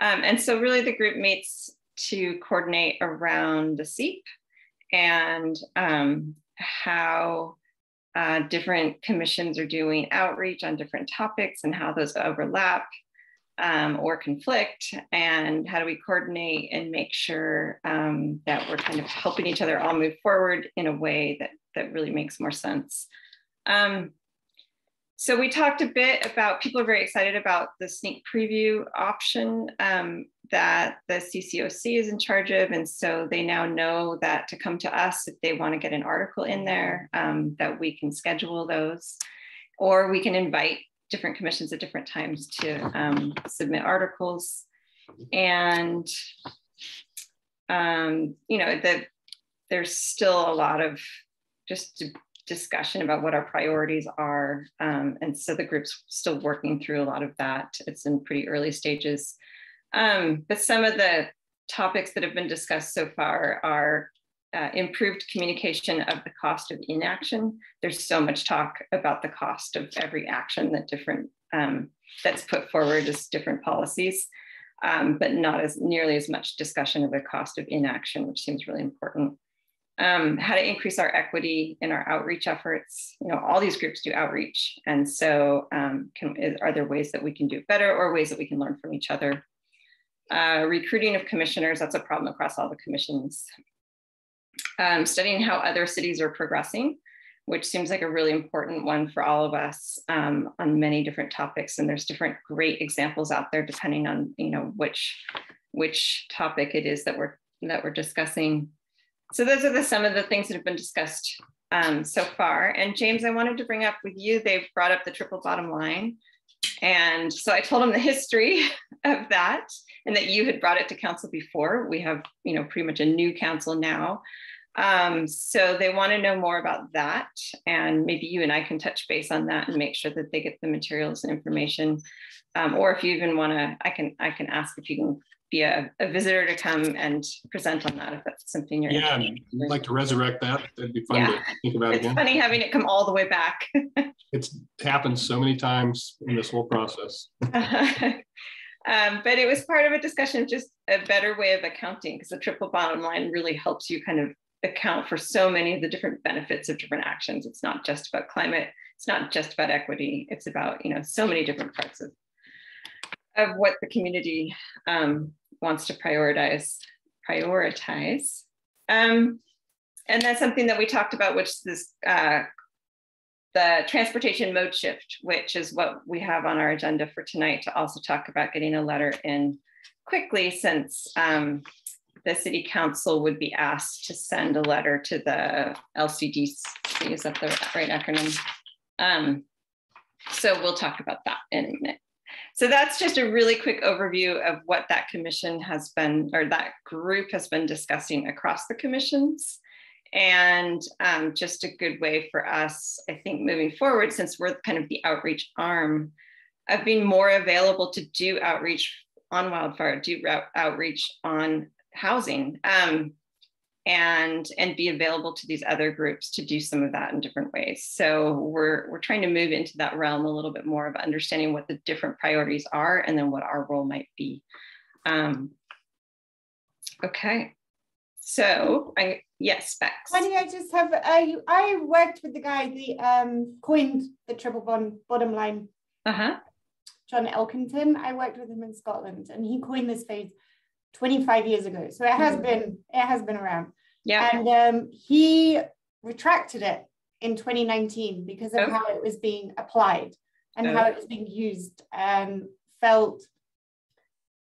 A: And so really the group meets to coordinate around the SEEP and how different commissions are doing outreach on different topics and how those overlap or conflict, and how do we coordinate and make sure that we're kind of helping each other all move forward in a way that really makes more sense. So we talked a bit about, people are very excited about the sneak preview option that the CCOC is in charge of. And so they now know that to come to us if they want to get an article in there, that we can schedule those, or we can invite different commissions at different times to submit articles. And, you know, there's still a lot of just discussion about what our priorities are. And so the group's still working through a lot of that. It's in pretty early stages. But some of the topics that have been discussed so far are improved communication of the cost of inaction. There's so much talk about the cost of every action that that's put forward as different policies, but not as nearly as much discussion of the cost of inaction, which seems really important. How to increase our equity in our outreach efforts. You know, all these groups do outreach. And so are there ways that we can do better or ways that we can learn from each other? Recruiting of commissioners, that's a problem across all the commissions. Studying how other cities are progressing, which seems like a really important one for all of us on many different topics. And there's different great examples out there depending on, you know, which topic it is that we're discussing. So those are some of the things that have been discussed so far. And James, I wanted to bring up with you, they've brought up the triple bottom line. And so I told them the history of that and that you had brought it to council before. We have, you know, pretty much a new council now. So they want to know more about that. And maybe you and I can touch base on that and make sure that they get the materials and information. Or if you even want to, I can ask if you can be a visitor to come and present on that if that's something you're interested in.
C: Yeah, I'd like to resurrect that. That'd be fun to think about again.
A: It's funny having it come all the way back.
C: It's happened so many times in this whole process.
A: But it was part of a discussion of just a better way of accounting, because the triple bottom line really helps you kind of account for so many of the different benefits of different actions. It's not just about climate. It's not just about equity. It's about, you know, so many different parts of what the community wants to prioritize. And that's something that we talked about, which is the transportation mode shift, which is what we have on our agenda for tonight, to also talk about getting a letter in quickly, since the city council would be asked to send a letter to the LCDC. Is that the right acronym? So we'll talk about that in a minute. So that's just a really quick overview of what that commission has been, or that group has been discussing across the commissions. And just a good way for us, I think, moving forward, since we're kind of the outreach arm, of being more available to do outreach on wildfire, do outreach on housing, and be available to these other groups to do some of that in different ways. So we're trying to move into that realm a little bit more of understanding what the different priorities are and then what our role might be. Okay, So yes, Bex.
B: Honey, I just have, I worked with the guy that coined the triple bottom line. John Elkington. I worked with him in Scotland, and he coined this phrase 25 years ago. So it has been around. Yeah. And he retracted it in 2019 because of how it was being applied and how it was being used, and felt,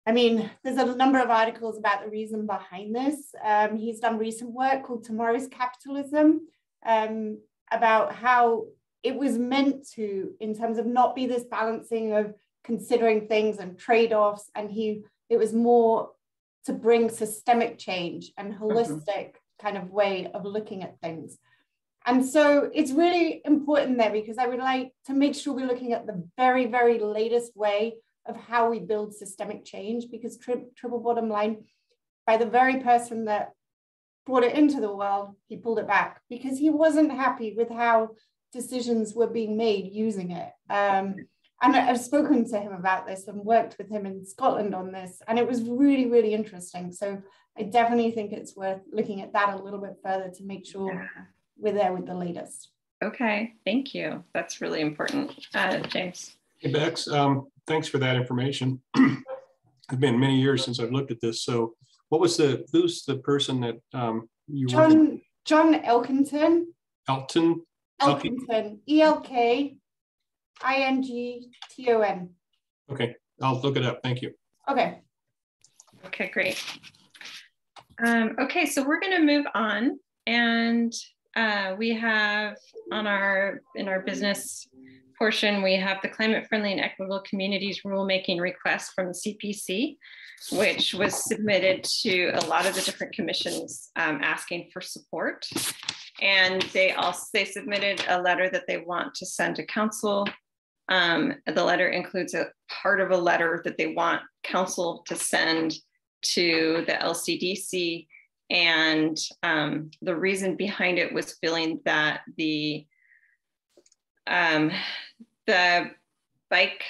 B: I mean, there's a number of articles about the reason behind this. He's done recent work called Tomorrow's Capitalism, about how it was meant to, in terms of not be this balancing of considering things and trade-offs, and it was more to bring systemic change and holistic kind of way of looking at things. And so it's really important there, because I would like to make sure we're looking at the very, very latest way of how we build systemic change, because triple bottom line, by the very person that brought it into the world, he pulled it back because he wasn't happy with how decisions were being made using it. And I've spoken to him about this and worked with him in Scotland on this, and it was really, really interesting. So I definitely think it's worth looking at that a little bit further to make sure we're there with the latest.
A: Okay, thank you. That's really important. James.
C: Hey, Bex, thanks for that information. It's been many years since I've looked at this. So who's the person that you
B: John Elkington.
C: Elkington. ELKINGTON. Okay, I'll look it up. Thank you.
B: Okay.
A: Okay, great. Okay, so we're going to move on, and we have in our business portion, we have the Climate Friendly and Equitable Communities Rulemaking request from the CPC, which was submitted to a lot of the different commissions asking for support. And they submitted a letter that they want to send to council. The letter includes a part of a letter that they want council to send to the LCDC. And the reason behind it was feeling that the bike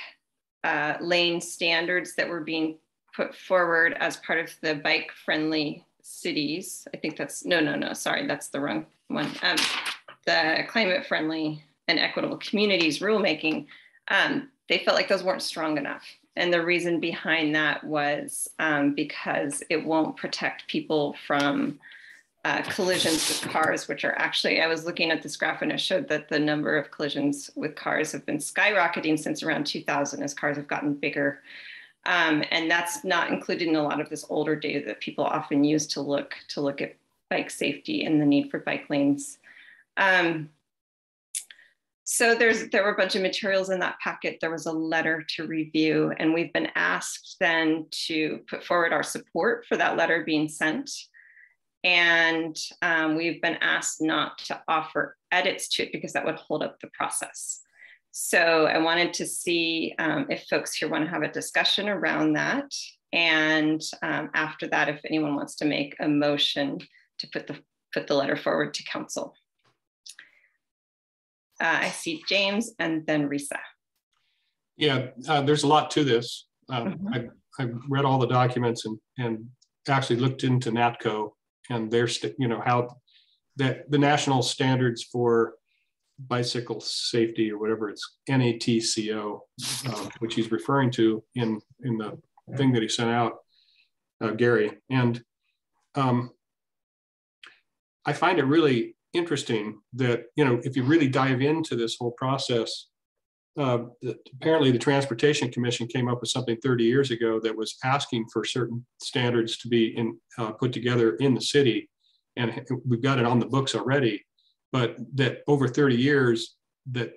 A: lane standards that were being put forward as part of the bike friendly cities, I think that's, sorry, that's the wrong one. The Climate Friendly and Equitable Communities Rulemaking, they felt like those weren't strong enough. And the reason behind that was because it won't protect people from collisions with cars, which are actually, I was looking at this graph and it showed that the number of collisions with cars have been skyrocketing since around 2000 as cars have gotten bigger. And that's not included in a lot of this older data that people often use to look at bike safety and the need for bike lanes. So there were a bunch of materials in that packet. There was a letter to review, and we've been asked then to put forward our support for that letter being sent. And we've been asked not to offer edits to it because that would hold up the process. So I wanted to see if folks here want to have a discussion around that. And after that, if anyone wants to make a motion to put the letter forward to council. I see James and then Risa.
C: Yeah, there's a lot to this. I've read all the documents and actually looked into NATCO and their, how that the national standards for bicycle safety, or whatever it's NATCO, which he's referring to in the thing that he sent out, Gary. And I find it really interesting that, if you really dive into this whole process, apparently the Transportation Commission came up with something 30 years ago that was asking for certain standards to be put together in the city. And we've got it on the books already, but that over 30 years that,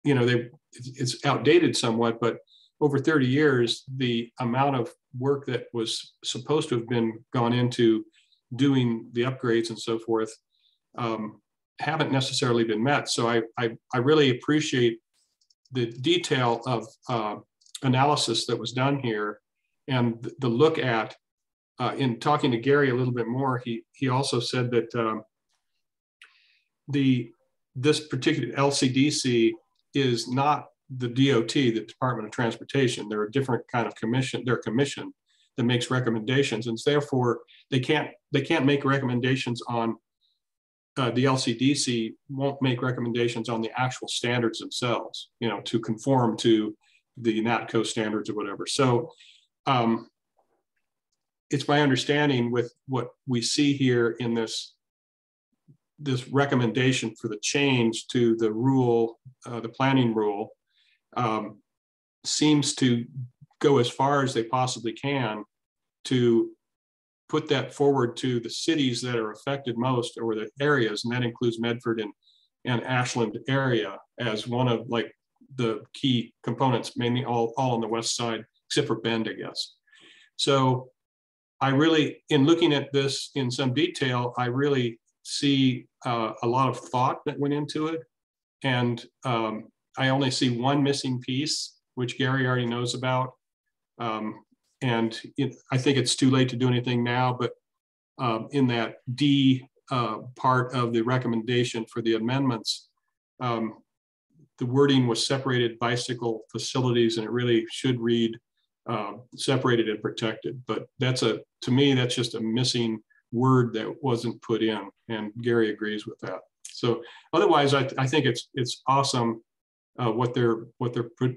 C: it's outdated somewhat, but over 30 years, the amount of work that was supposed to have been gone into doing the upgrades and so forth haven't necessarily been met. So I really appreciate the detail of analysis that was done here, and the look at, in talking to Gary a little bit more, he also said that this particular LCDC is not the DOT, the Department of Transportation. They're a different kind of commission. They're a commission, that makes recommendations, and therefore they can't make recommendations on the LCDC won't make recommendations on the actual standards themselves, you know, to conform to the NATCO standards or whatever. So it's my understanding with what we see here in this recommendation for the change to the rule, the planning rule, seems to go as far as they possibly can to put that forward to the cities that are affected most, or the areas, and that includes Medford and Ashland area as one of like the key components, mainly all on the west side, except for Bend, I guess. So I really, in looking at this in some detail, I really see a lot of thought that went into it. And I only see one missing piece, which Gary already knows about. And I think it's too late to do anything now, but in that D part of the recommendation for the amendments, the wording was separated bicycle facilities, and it really should read separated and protected. But to me, that's just a missing word that wasn't put in, and Gary agrees with that. So otherwise, I think it's awesome what they're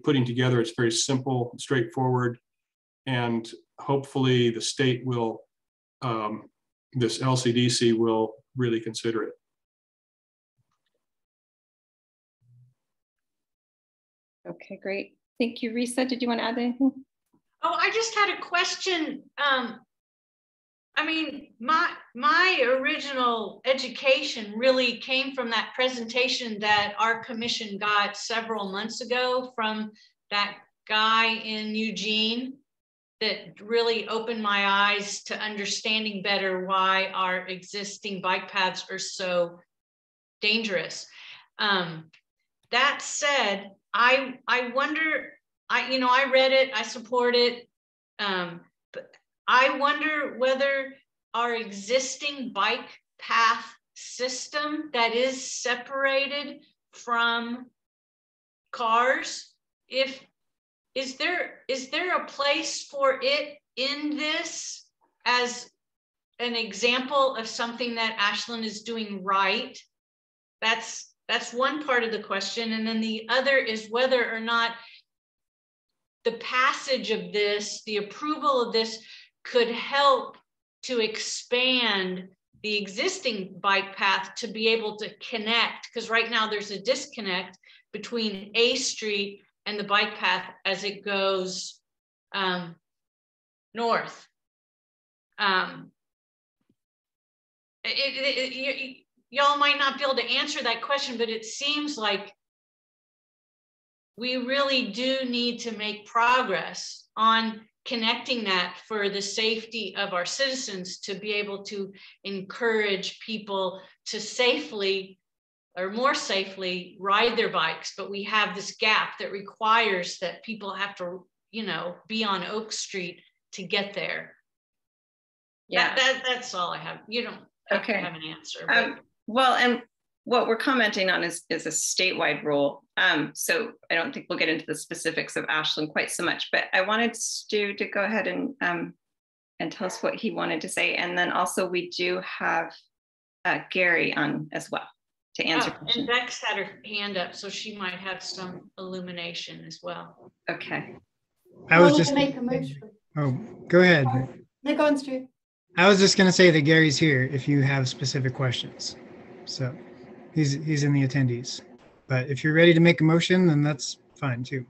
C: putting together. It's very simple, straightforward, and hopefully the state will, this LCDC will really consider it.
A: Okay, great. Thank you, Risa. Did you want to add anything?
E: Oh, I just had a question. I mean, my original education really came from that presentation that our commission got several months ago from that guy in Eugene, that really opened my eyes to understanding better why our existing bike paths are so dangerous. That said, I wonder, I read it, I support it, but I wonder whether our existing bike path system that is separated from cars, is there a place for it in this as an example of something that Ashland is doing right? That's one part of the question. And then the other is whether or not the passage of this, the approval of this, could help to expand the existing bike path to be able to connect, because right now there's a disconnect between A Street and the bike path as it goes north. Y'all might not be able to answer that question, but it seems like we really do need to make progress on connecting that for the safety of our citizens, to be able to encourage people to safely or more safely ride their bikes. But we have this gap that requires that people have to, be on Oak Street to get there. Yeah, that's all I have. You don't have to have an answer. But.
A: Well, and what we're commenting on is a statewide rule. So I don't think we'll get into the specifics of Ashland quite so much, but I wanted Stu to go ahead and tell us what he wanted to say. And then also we do have Gary on as well to answer questions.
E: And Bex had her hand up, so she might have some illumination as well.
A: Okay.
F: I was just
B: make a motion.
F: Oh, go ahead.
B: No, go on, Stu.
F: I was just going to say that Gary's here if you have specific questions. So he's in the attendees. But if you're ready to make a motion, then that's fine too.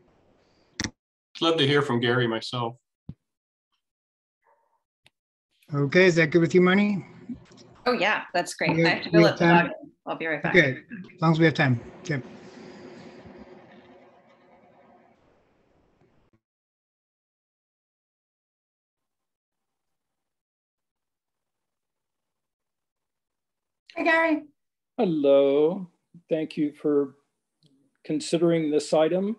C: I'd love to hear from Gary myself.
F: Okay, is that good with you, Marnie?
A: Oh yeah, that's great.
F: I
A: have to fill up the login. I'll be right back.
F: Okay, as long as we have time. Okay.
B: Hi, Gary.
L: Hello. Thank you for considering this item.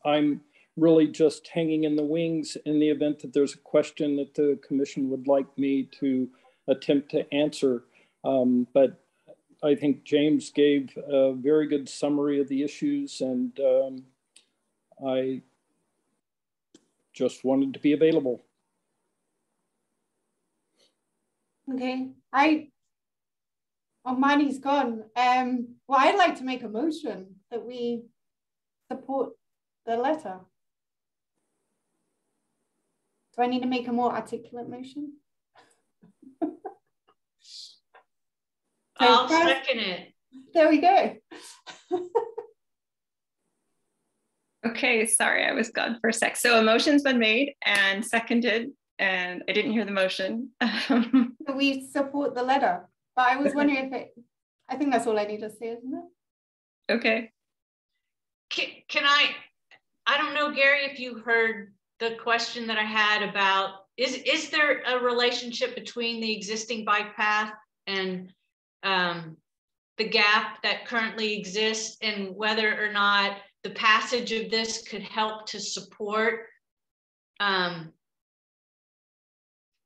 L: I'm really just hanging in the wings in the event that there's a question that the commission would like me to attempt to answer. But I think James gave a very good summary of the issues, and I just wanted to be available.
B: Okay, Marnie's gone. Well, I'd like to make a motion that we support the letter. Do I need to make a more articulate motion?
E: I'll second it.
B: There we go.
A: Okay, sorry, I was gone for a sec. So a motion's been made and seconded, and I didn't hear the motion.
B: We support the letter, but I was wondering if I think that's all I need to say, isn't it?
A: Okay.
E: Can I don't know, Gary, if you heard the question that I had about, is there a relationship between the existing bike path and the gap that currently exists, and whether or not the passage of this could help to support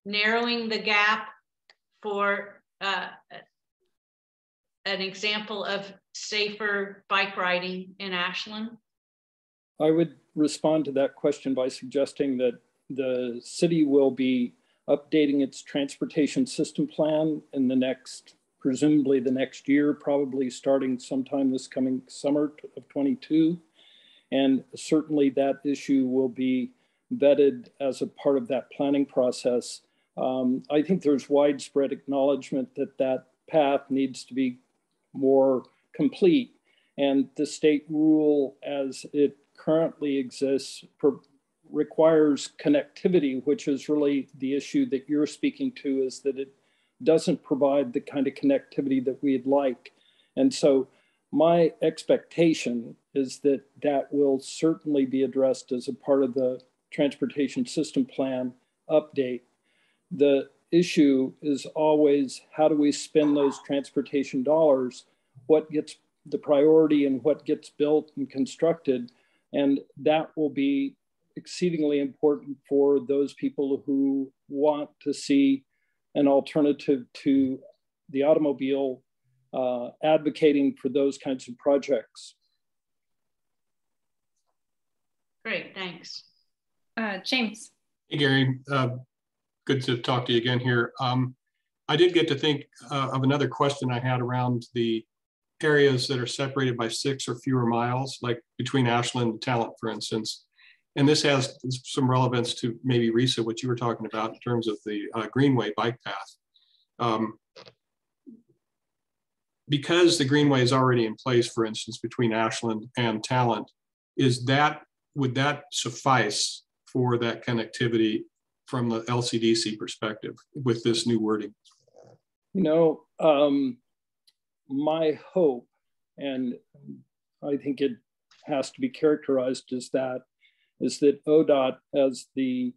E: narrowing the gap for an example of safer bike riding in Ashland?
L: I would respond to that question by suggesting that the city will be updating its transportation system plan in the next, presumably the next year, probably starting sometime this coming summer of 22. And certainly that issue will be vetted as a part of that planning process. I think there's widespread acknowledgement that that path needs to be more complete. And the state rule as it currently exists requires connectivity, which is really the issue that you're speaking to, is that it doesn't provide the kind of connectivity that we'd like. And so my expectation is that that will certainly be addressed as a part of the transportation system plan update. The issue is always, how do we spend those transportation dollars? What gets the priority and what gets built and constructed? And that will be exceedingly important for those people who want to see an alternative to the automobile, advocating for those kinds of projects.
E: Great, thanks.
A: James.
C: Hey, Gary. Good to talk to you again here. I did get to think of another question I had around the areas that are separated by 6 or fewer miles, like between Ashland and Talent, for instance. And this has some relevance to maybe, Risa, what you were talking about in terms of the Greenway bike path. Because the Greenway is already in place, for instance, between Ashland and Talent, would that suffice for that connectivity from the LCDC perspective with this new wording?
L: You know, my hope, and I think it has to be characterized as that, is that ODOT, as the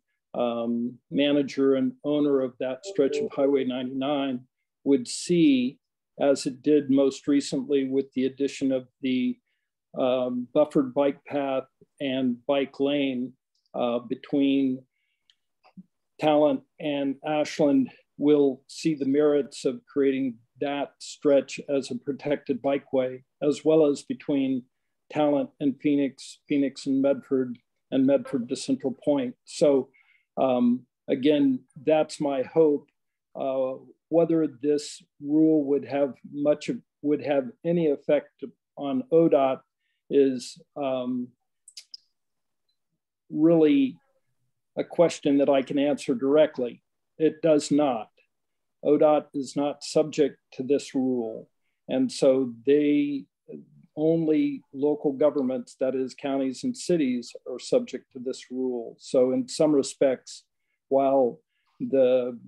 L: manager and owner of that stretch of Highway 99, would see, as it did most recently with the addition of the buffered bike path and bike lane between Talent and Ashland, will see the merits of creating that stretch as a protected bikeway, as well as between Talent and Phoenix, Phoenix and Medford to Central Point. So again, that's my hope. Whether this rule would have any effect on ODOT is really a question that I can answer directly. It does not. ODOT is not subject to this rule. And so only local governments, that is counties and cities, are subject to this rule. So in some respects, while the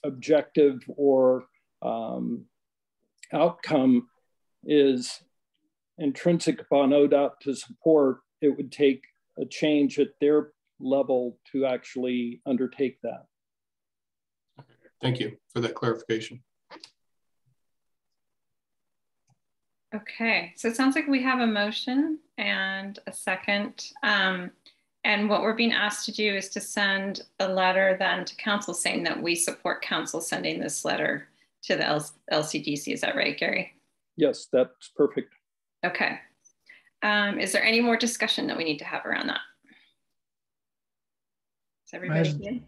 L: objective or outcome is intrinsic upon ODOT to support, it would take a change at their level to actually undertake that.
C: Thank you for that clarification.
A: Okay, so it sounds like we have a motion and a second. And what we're being asked to do is to send a letter then to council saying that we support council sending this letter to the LCDC. Is that right, Gary?
L: Yes, that's perfect.
A: Okay. Is there any more discussion that we need to have around that? Is everybody in?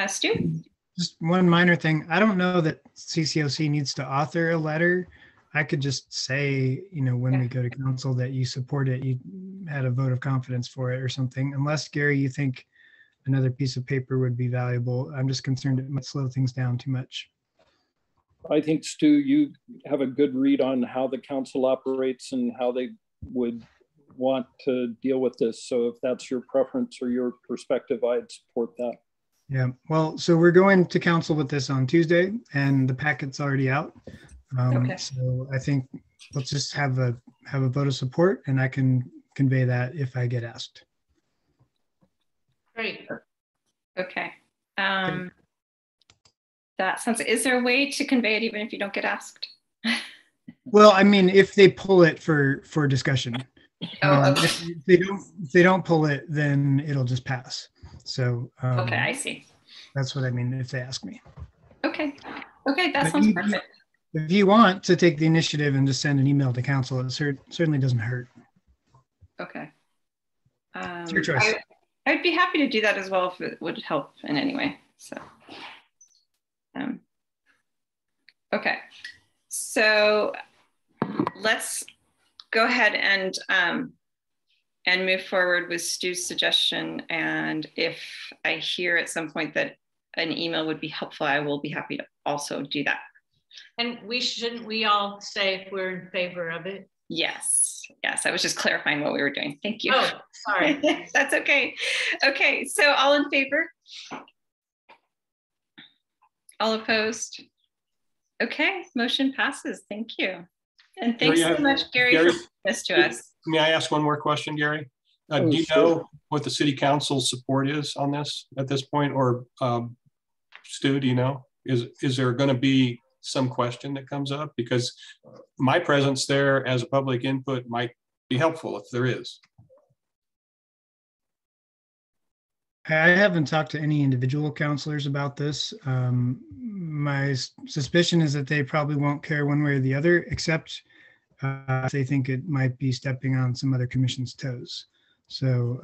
A: Stu?
F: Just one minor thing. I don't know that CCOC needs to author a letter. I could just say, when we go to council that you support it, you had a vote of confidence for it or something. Unless, Gary, you think another piece of paper would be valuable. I'm just concerned it might slow things down too much.
L: I think, Stu, you have a good read on how the council operates and how they would want to deal with this. So if that's your preference or your perspective, I'd support that.
F: Yeah, well, so we're going to council with this on Tuesday and the packet's already out.
A: Okay.
F: So I think let's just have a vote of support, and I can convey that if I get asked.
E: Great.
A: Okay. That sounds, is there a way to convey it even if you don't get asked?
F: Well, I mean, if they pull it for discussion.
A: Okay.
F: If they don't pull it, then it'll just pass. So
A: okay, I see.
F: That's what I mean if they ask me.
A: Okay, that sounds perfect.
F: If you want to take the initiative and just send an email to council, it certainly doesn't hurt.
A: Okay.
F: It's your choice.
A: I'd be happy to do that as well if it would help in any way. So, okay. So let's go ahead and move forward with Stu's suggestion. And if I hear at some point that an email would be helpful, I will be happy to also do that.
E: And shouldn't we all say if we're in favor of it?
A: Yes. I was just clarifying what we were doing. Thank you.
E: Oh, sorry.
A: That's okay. Okay, so all in favor? All opposed? Okay, motion passes. Thank you. And thanks so much, Gary, for this to us.
C: May I ask one more question, Gary? Do you know what the city council's support is on this at this point? Or Stu, do you know? Is there going to be some question that comes up? Because my presence there as a public input might be helpful if there is.
F: I haven't talked to any individual counselors about this. My suspicion is that they probably won't care one way or the other, except if they think it might be stepping on some other commission's toes. So,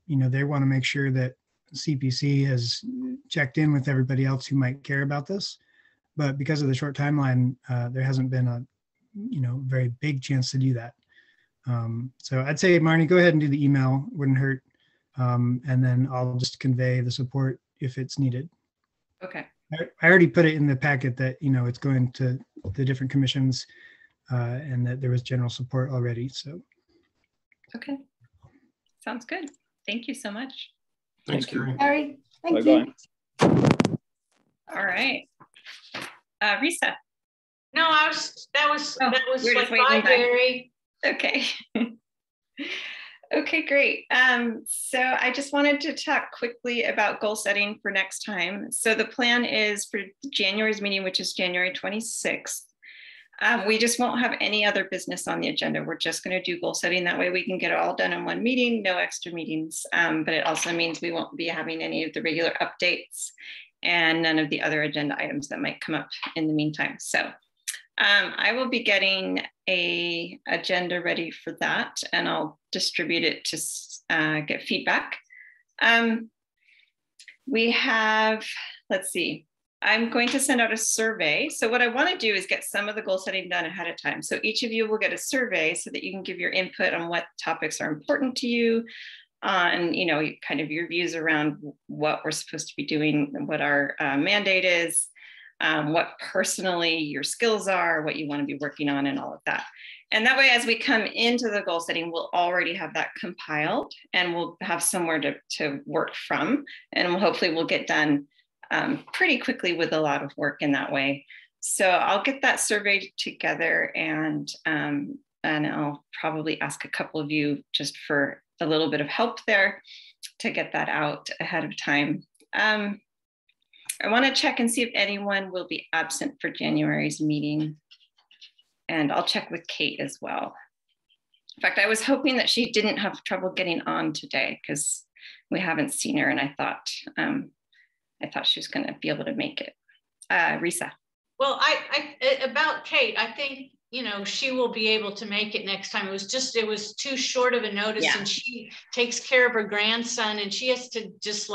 F: they want to make sure that CPC has checked in with everybody else who might care about this. But because of the short timeline, there hasn't been a, very big chance to do that. So I'd say, Marnie, go ahead and do the email. Wouldn't hurt. And then I'll just convey the support if it's needed.
A: Okay.
F: I already put it in the packet that, it's going to the different commissions and that there was general support already. So.
A: Okay. Sounds good. Thank you so much.
C: Thanks, Gary.
B: Gary, thank you.
A: All right. Risa.
E: No, that was like, bye, Gary.
A: Okay. Okay, great. So I just wanted to talk quickly about goal setting for next time. So the plan is for January's meeting, which is January 26th. We just won't have any other business on the agenda. We're just going to do goal setting. That way we can get it all done in one meeting, no extra meetings. But it also means we won't be having any of the regular updates and none of the other agenda items that might come up in the meantime. So I will be getting an agenda ready for that, and I'll distribute it to get feedback. We have, let's see, I'm going to send out a survey. So what I want to do is get some of the goal setting done ahead of time. So each of you will get a survey so that you can give your input on what topics are important to you, and kind of your views around what we're supposed to be doing, what our mandate is, what personally your skills are, what you want to be working on, and all of that. And that way, as we come into the goal setting, we'll already have that compiled and we'll have somewhere to work from. And hopefully we'll get done pretty quickly with a lot of work in that way. So I'll get that survey together, and I'll probably ask a couple of you just for a little bit of help there to get that out ahead of time. I want to check and see if anyone will be absent for January's meeting. And I'll check with Kate as well. In fact, I was hoping that she didn't have trouble getting on today because we haven't seen her, and I thought she was going to be able to make it. Risa.
E: Well, about Kate, I think, she will be able to make it next time. It was too short of a notice, and she takes care of her grandson, and she has to just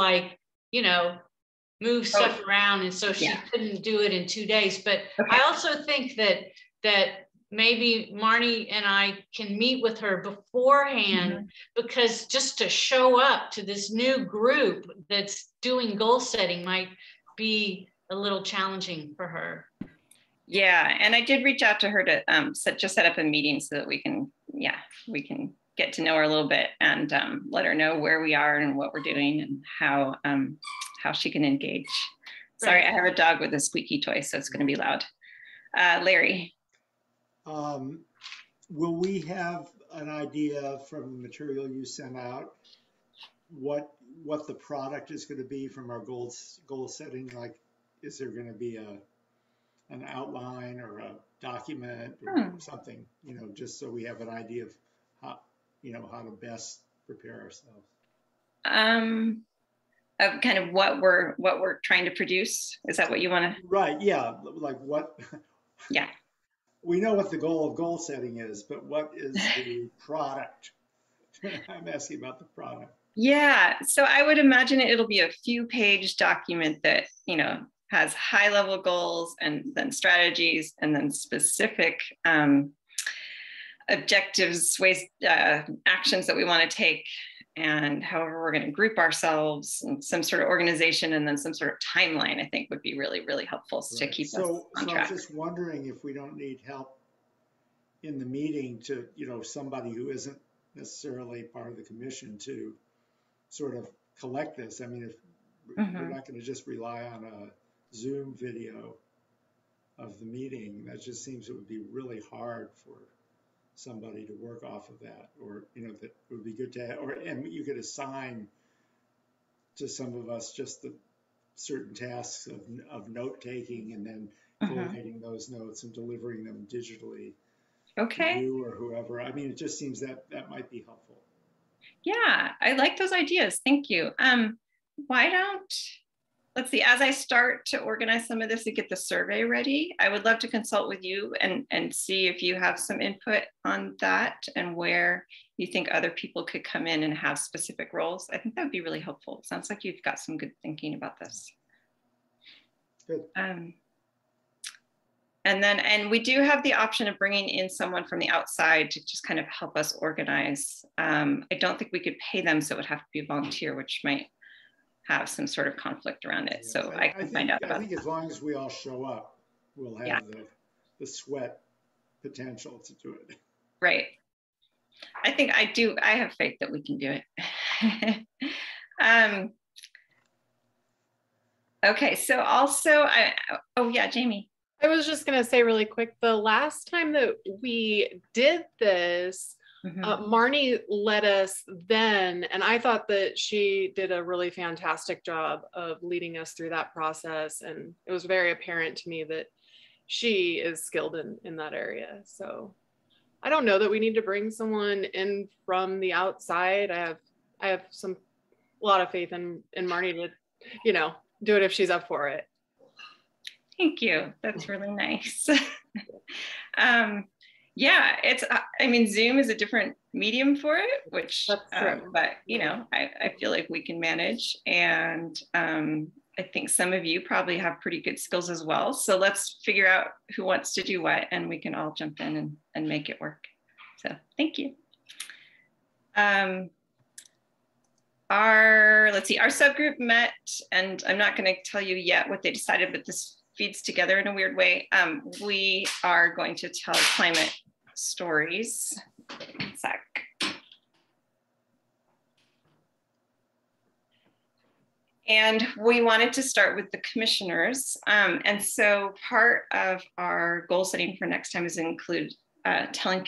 E: move stuff around, and so she couldn't do it in 2 days. But I also think that maybe Marnie and I can meet with her beforehand, because just to show up to this new group that's doing goal setting might be a little challenging for her.
A: Yeah, and I did reach out to her to set up a meeting so that we can get to know her a little bit and let her know where we are and what we're doing and how she can engage. Sorry, I have a dog with a squeaky toy, so it's going to be loud. Larry.
G: Will we have an idea from the material you sent out what the product is going to be from our goal setting? Like, is there going to be an outline or a document or something, just so we have an idea of how to best prepare ourselves?
A: Of kind of what we're trying to produce. Is that what you want to?
G: Right. Yeah. Like what?
A: Yeah.
G: We know what the goal of goal setting is, but what is the product? I'm asking about the product.
A: Yeah. So I would imagine it'll be a few-page document that, has high-level goals and then strategies and then specific objectives, ways, actions that we want to take, and however we're going to group ourselves, and some sort of organization, and then some sort of timeline, I think would be really, really helpful to keep us on track.
G: I was just wondering if we don't need help in the meeting to, somebody who isn't necessarily part of the commission to sort of collect this. I mean, if we're not going to just rely on a Zoom video of the meeting, that just seems it would be really hard for somebody to work off of that, or that it would be good to have, and you could assign to some of us just the certain tasks of note taking, and then collating those notes and delivering them digitally to you or whoever. I mean, it just seems that might be helpful.
A: Yeah, I like those ideas. Thank you. Let's see, as I start to organize some of this and get the survey ready, I would love to consult with you and see if you have some input on that and where you think other people could come in and have specific roles. I think that would be really helpful. It sounds like you've got some good thinking about this.
G: Good.
A: And we do have the option of bringing in someone from the outside to just kind of help us organize. I don't think we could pay them, so it would have to be a volunteer, which might have some sort of conflict around it. So I can find out about that.
G: I think as long as we all show up, we'll have the sweat potential to do it.
A: Right. I think I do. I have faith that we can do it. Okay. So also, Jamie.
H: I was just going to say really quick, the last time that we did this, Marnie led us then, and I thought that she did a really fantastic job of leading us through that process. And it was very apparent to me that she is skilled in that area. So I don't know that we need to bring someone in from the outside. I have a lot of faith in Marnie to, do it if she's up for it.
A: Thank you. That's really nice. Zoom is a different medium for it, which, but I feel like we can manage. And I think some of you probably have pretty good skills as well. So let's figure out who wants to do what, and we can all jump in and make it work. So thank you. Our subgroup met, and I'm not going to tell you yet what they decided, but this feeds together in a weird way. We are going to tell climate stories. One sec. And we wanted to start with the commissioners. And so part of our goal setting for next time is include telling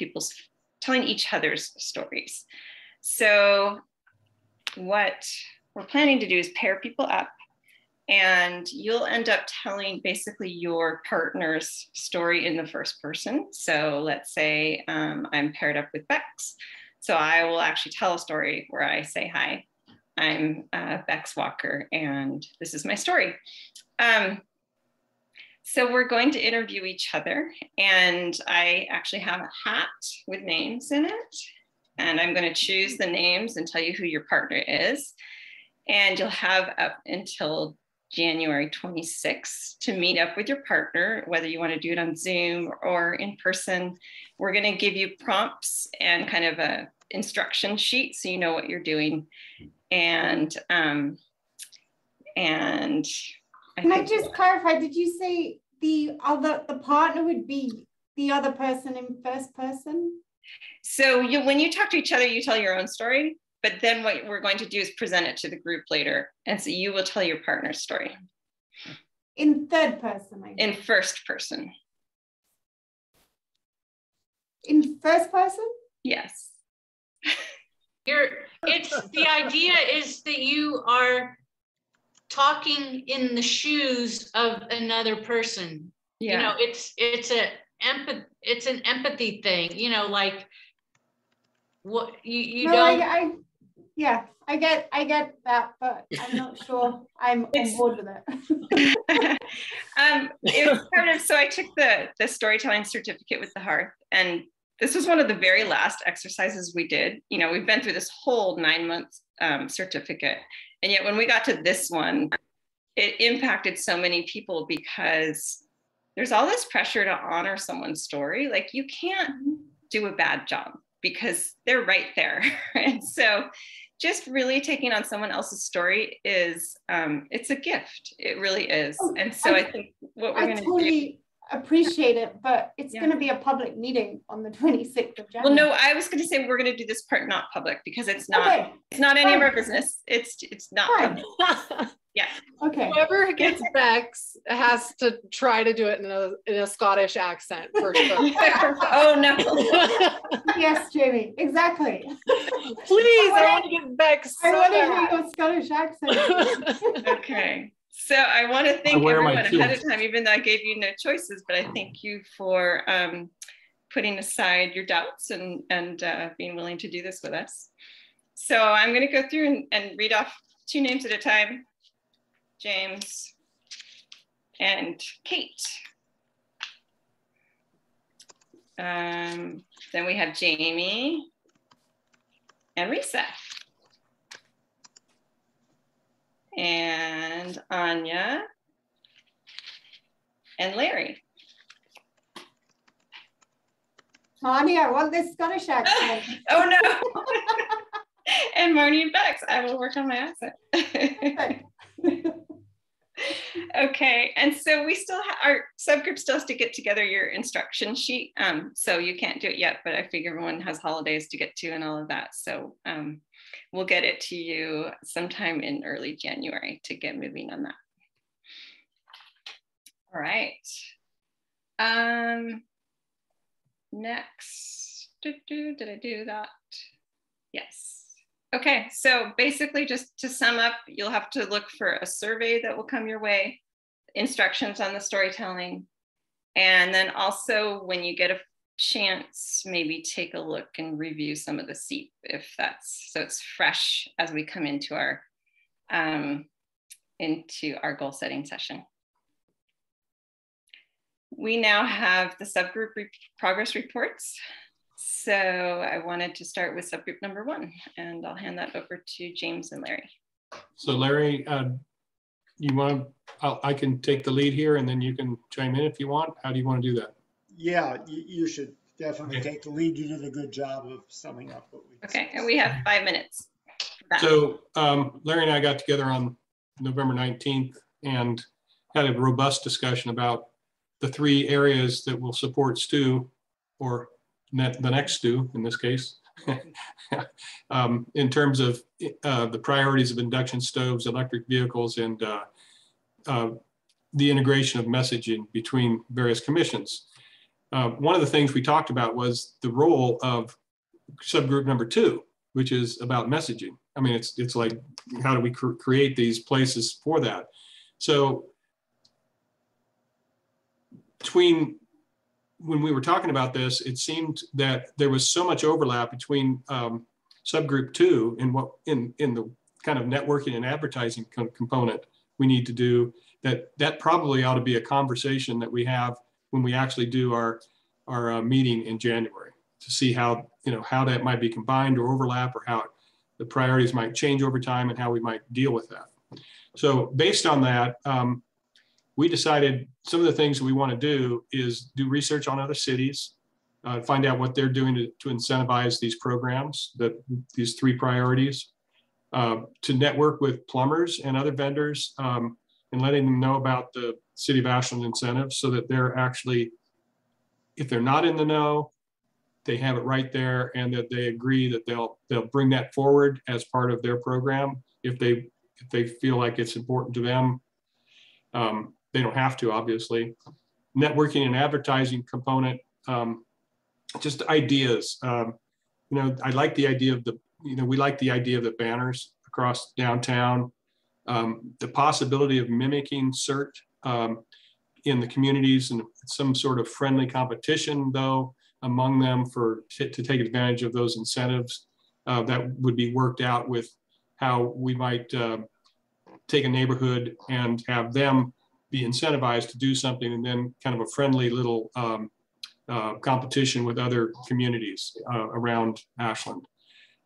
A: each other's stories. So what we're planning to do is pair people up, and you'll end up telling basically your partner's story in the first person. So let's say I'm paired up with Bex. So I will actually tell a story where I say, hi, I'm Bex Walker, and this is my story. So we're going to interview each other, and I actually have a hat with names in it, and I'm going to choose the names and tell you who your partner is. And you'll have up until January 26th to meet up with your partner, whether you want to do it on Zoom or in person. We're going to give you prompts and kind of a instruction sheet so you know what you're doing. And can
B: I just clarify, did you say the partner would be the other person in first person?
A: So when you talk to each other, you tell your own story, but then what we're going to do is present it to the group later. And so you will tell your partner's story.
B: In third person, I guess.
A: In first person.
B: In first person?
A: Yes.
E: The idea is that you are talking in the shoes of another person.
A: Yeah.
E: You know, it's an empathy thing, you know, like what you
B: no,
E: don't.
B: I get that, but I'm not sure I'm on board with it.
A: It was part of, so I took the storytelling certificate with the Hearth, and this was one of the very last exercises we did. You know, we've been through this whole 9 months certificate, and yet when we got to this one, it impacted so many people because there's all this pressure to honor someone's story. Like, you can't do a bad job because they're right there. And so just really taking on someone else's story is, it's a gift. It really is. And so I think what we're going to do,
B: appreciate it, but it's going to be a public meeting on the 26th of January.
A: Well, no, I was going to say we're going to do this part not public because it's not it's not any of our business. It's not public. Yeah.
B: Okay.
H: Whoever gets Bex has to try to do it in a Scottish accent for sure.
A: Oh no.
B: Yes, Jamie. Exactly.
H: Please, I want to get Bex.
B: I want to hear your Scottish accent.
A: Okay. So I want to thank everyone ahead of time, even though I gave you no choices, but I thank you for putting aside your doubts and being willing to do this with us. So I'm going to go through and read off 2 names at a time. James and Kate. Then we have Jamie and Risa. And Anya and Larry.
B: Marnie, I want this Scottish accent.
A: Oh no. And Marnie and Bex, I will work on my accent. Okay, and so we still have our subgroup still has to get together your instruction sheet. So you can't do it yet, but I figure everyone has holidays to get to and all of that. So we'll get it to you sometime in early January to get moving on that. All right. Next, did I do that? Yes. Okay, so basically just to sum up, you'll have to look for a survey that will come your way, instructions on the storytelling, and then also when you get a chance, maybe take a look and review some of the SEEP if that's, so it's fresh as we come into our goal setting session. We now have the subgroup progress reports. So I wanted to start with subgroup number 1, and I'll hand that over to James and Larry.
C: So Larry, you want to, I can take the lead here and then you can chime in if you want. How do you want to do that?
G: Yeah, you should definitely take the lead. You did a good job of summing up what we discussed.
A: Okay, and we have 5 minutes.
C: So Larry and I got together on November 19th and had a robust discussion about the 3 areas that will support STU, or the next STU in this case, in terms of the priorities of induction stoves, electric vehicles, and the integration of messaging between various commissions. One of the things we talked about was the role of subgroup number 2, which is about messaging. I mean, it's like, how do we create these places for that? So when we were talking about this, it seemed that there was so much overlap between subgroup 2 and in the kind of networking and advertising component we need to do, that probably ought to be a conversation that we have when we actually do our meeting in January, to see how that might be combined or overlap, or how the priorities might change over time and how we might deal with that. So based on that, we decided some of the things we want to do is do research on other cities, find out what they're doing to incentivize these programs, these 3 priorities, to network with plumbers and other vendors, and letting them know about the City of Ashland incentives so that they're actually, if they're not in the know, they have it right there, and that they agree that they'll bring that forward as part of their program if they feel like it's important to them. They don't have to, obviously. Networking and advertising component, just ideas. I like the idea of we like the idea of the banners across downtown. The possibility of mimicking CERT in the communities and some sort of friendly competition, though, among them to take advantage of those incentives that would be worked out with how we might take a neighborhood and have them be incentivized to do something, and then kind of a friendly little competition with other communities around Ashland.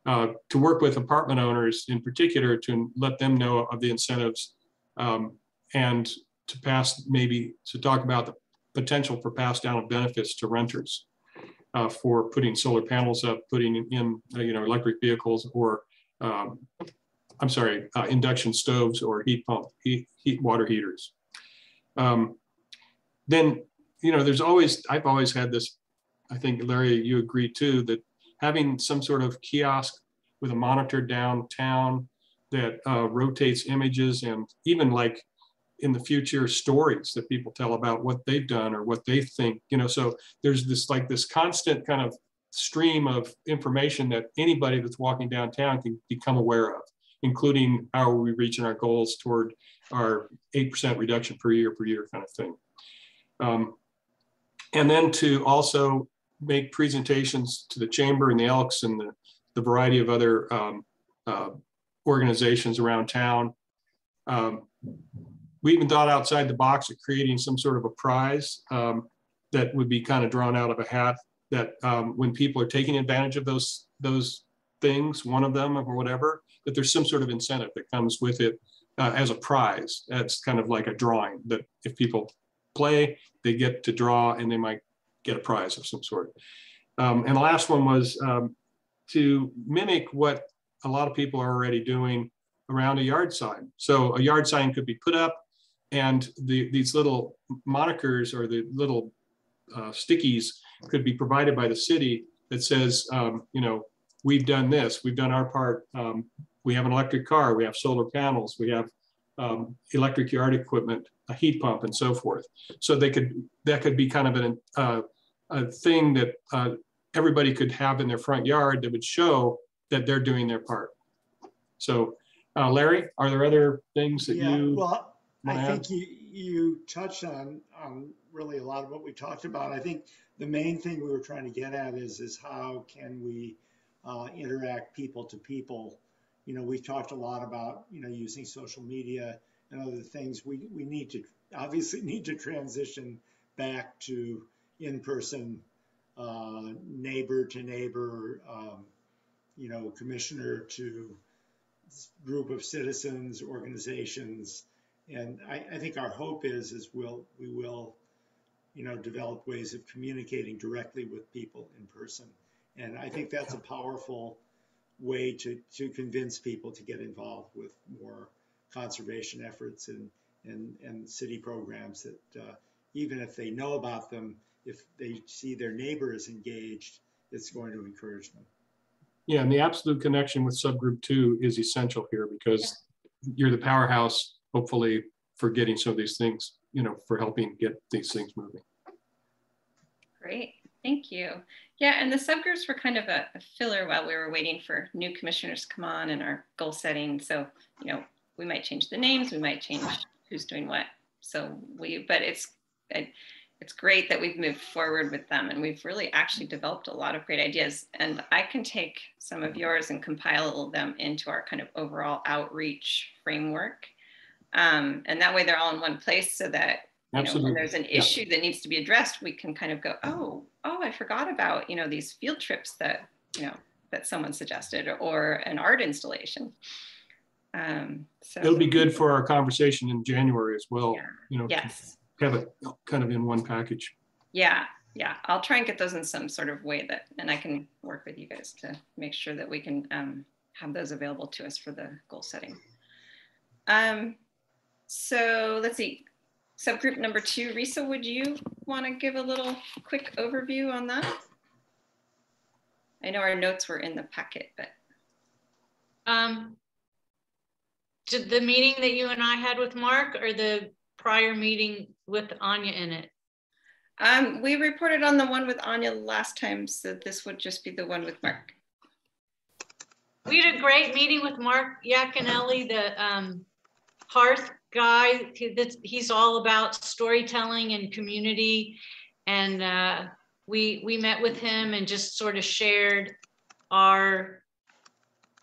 C: To work with apartment owners in particular to let them know of the incentives, and to talk about the potential for pass down of benefits to renters for putting solar panels up, putting in electric vehicles, or induction stoves or heat water heaters. Then I've always had this, I think Larry, you agree too, that having some sort of kiosk with a monitor downtown that rotates images, and even like in the future stories that people tell about what they've done or what they think, so there's this constant kind of stream of information that anybody that's walking downtown can become aware of, including how are we reaching our goals toward our 8% reduction per year kind of thing. And then to also make presentations to the Chamber and the Elks and the variety of other organizations around town. We even thought outside the box of creating some sort of a prize that would be kind of drawn out of a hat, that when people are taking advantage of those things, one of them or whatever, that there's some sort of incentive that comes with it as a prize. That's kind of like a drawing, that if people play, they get to draw and they might get a prize of some sort. And the last one was to mimic what a lot of people are already doing around a yard sign. So a yard sign could be put up, and these little monikers or the little stickies could be provided by the city that says, we've done this, we've done our part. We have an electric car, we have solar panels, we have electric yard equipment, a heat pump, and so forth. So that could be kind of a thing that everybody could have in their front yard that would show that they're doing their part. So Larry, are there other things that you?
G: Well, I think you touched on really a lot of what we talked about. I think the main thing we were trying to get at is how can we interact people to people. We've talked a lot about using social media and other things. We obviously need to transition back to in-person, neighbor to neighbor, commissioner to group of citizens, organizations. And I think our hope is we will develop ways of communicating directly with people in person. And I think that's a powerful way to convince people to get involved with more conservation efforts and city programs that even if they know about them, if they see their neighbors engaged, it's going to encourage them.
C: Yeah, and the absolute connection with Subgroup 2 is essential here, because you're the powerhouse, hopefully, for getting some of these things, for helping get these things moving.
A: Great, thank you. Yeah, and the subgroups were kind of a filler while we were waiting for new commissioners to come on and our goal setting. So, we might change the names, we might change who's doing what. But it's great that we've moved forward with them, and we've really actually developed a lot of great ideas. And I can take some of yours and compile them into our kind of overall outreach framework. And that way they're all in one place, so that when there's an issue that needs to be addressed, we can kind of go, oh, I forgot about, these field trips that, that someone suggested, or an art installation. So
C: it'll be good for our conversation in January as well.
A: Yeah.
C: You know,
A: Yes.
C: have it kind of in one package.
A: Yeah. Yeah. I'll try and get those in some sort of way and I can work with you guys to make sure that we can have those available to us for the goal setting. So let's see. Subgroup number 2, Risa, would you want to give a little quick overview on that? I know our notes were in the packet, but.
E: Did the meeting that you and I had with Mark or the prior meeting with Anya in it?
A: We reported on the one with Anya last time, so this would just be the one with Mark.
E: We had a great meeting with Mark Yaconelli, the Hearth guy. He's all about storytelling and community. And we met with him and just sort of shared our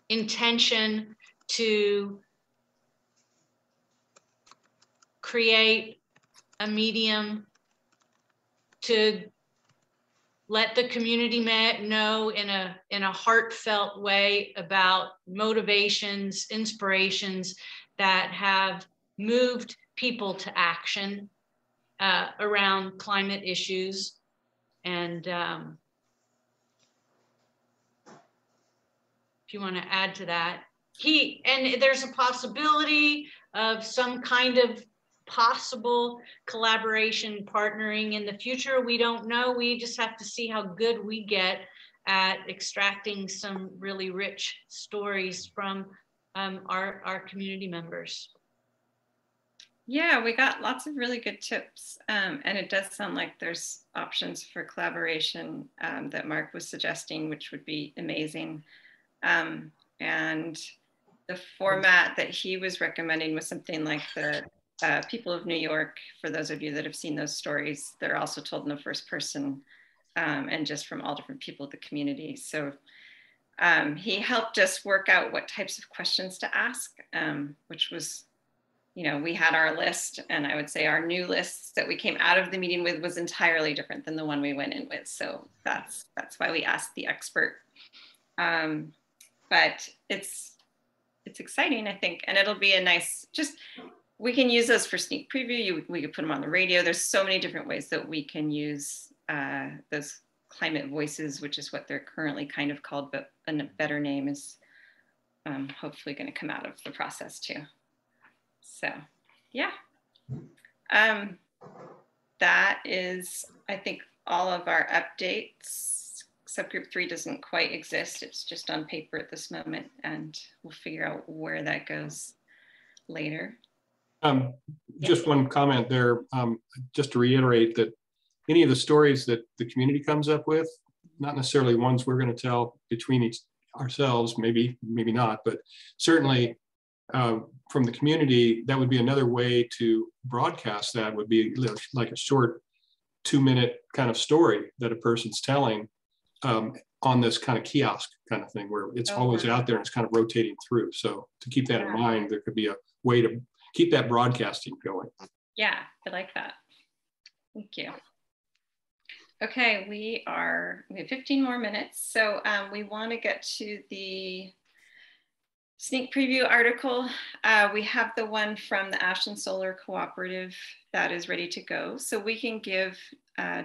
E: intention to create a medium to let the community know in a heartfelt way about motivations, inspirations that have moved people to action around climate issues. And if you want to add to that, and there's a possibility of some kind of possible collaboration, partnering in the future. We don't know. We just have to see how good we get at extracting some really rich stories from our community members.
A: Yeah, we got lots of really good tips. And it does sound like there's options for collaboration that Mark was suggesting, which would be amazing. And the format that he was recommending was something like the people of New York. For those of you that have seen those stories, they're also told in the first person and just from all different people of the community. So he helped us work out what types of questions to ask, which was, you know, we had our list, and I would say our new lists that we came out of the meeting with was entirely different than the one we went in with. So that's why we asked the expert. But it's exciting, I think, and it'll be a nice, we can use those for sneak preview. We could put them on the radio. There's so many different ways that we can use those climate voices, which is what they're currently kind of called, but a better name is hopefully going to come out of the process too. So yeah, that is, I think, all of our updates. Subgroup 3 doesn't quite exist. It's just on paper at this moment, and we'll figure out where that goes later.
C: Just one comment there, just to reiterate that any of the stories that the community comes up with, not necessarily ones we're going to tell between ourselves, maybe not, but certainly from the community, that would be another way to broadcast. That would be like a short 2-minute kind of story that a person's telling on this kind of kiosk kind of thing, where it's always out there and it's kind of rotating through. So to keep that in mind, there could be a way to keep that broadcasting going.
A: Yeah, I like that. Thank you. Okay, we have 15 more minutes. So we want to get to the sneak preview article. We have the one from the Ashland Solar Cooperative that is ready to go. So we can give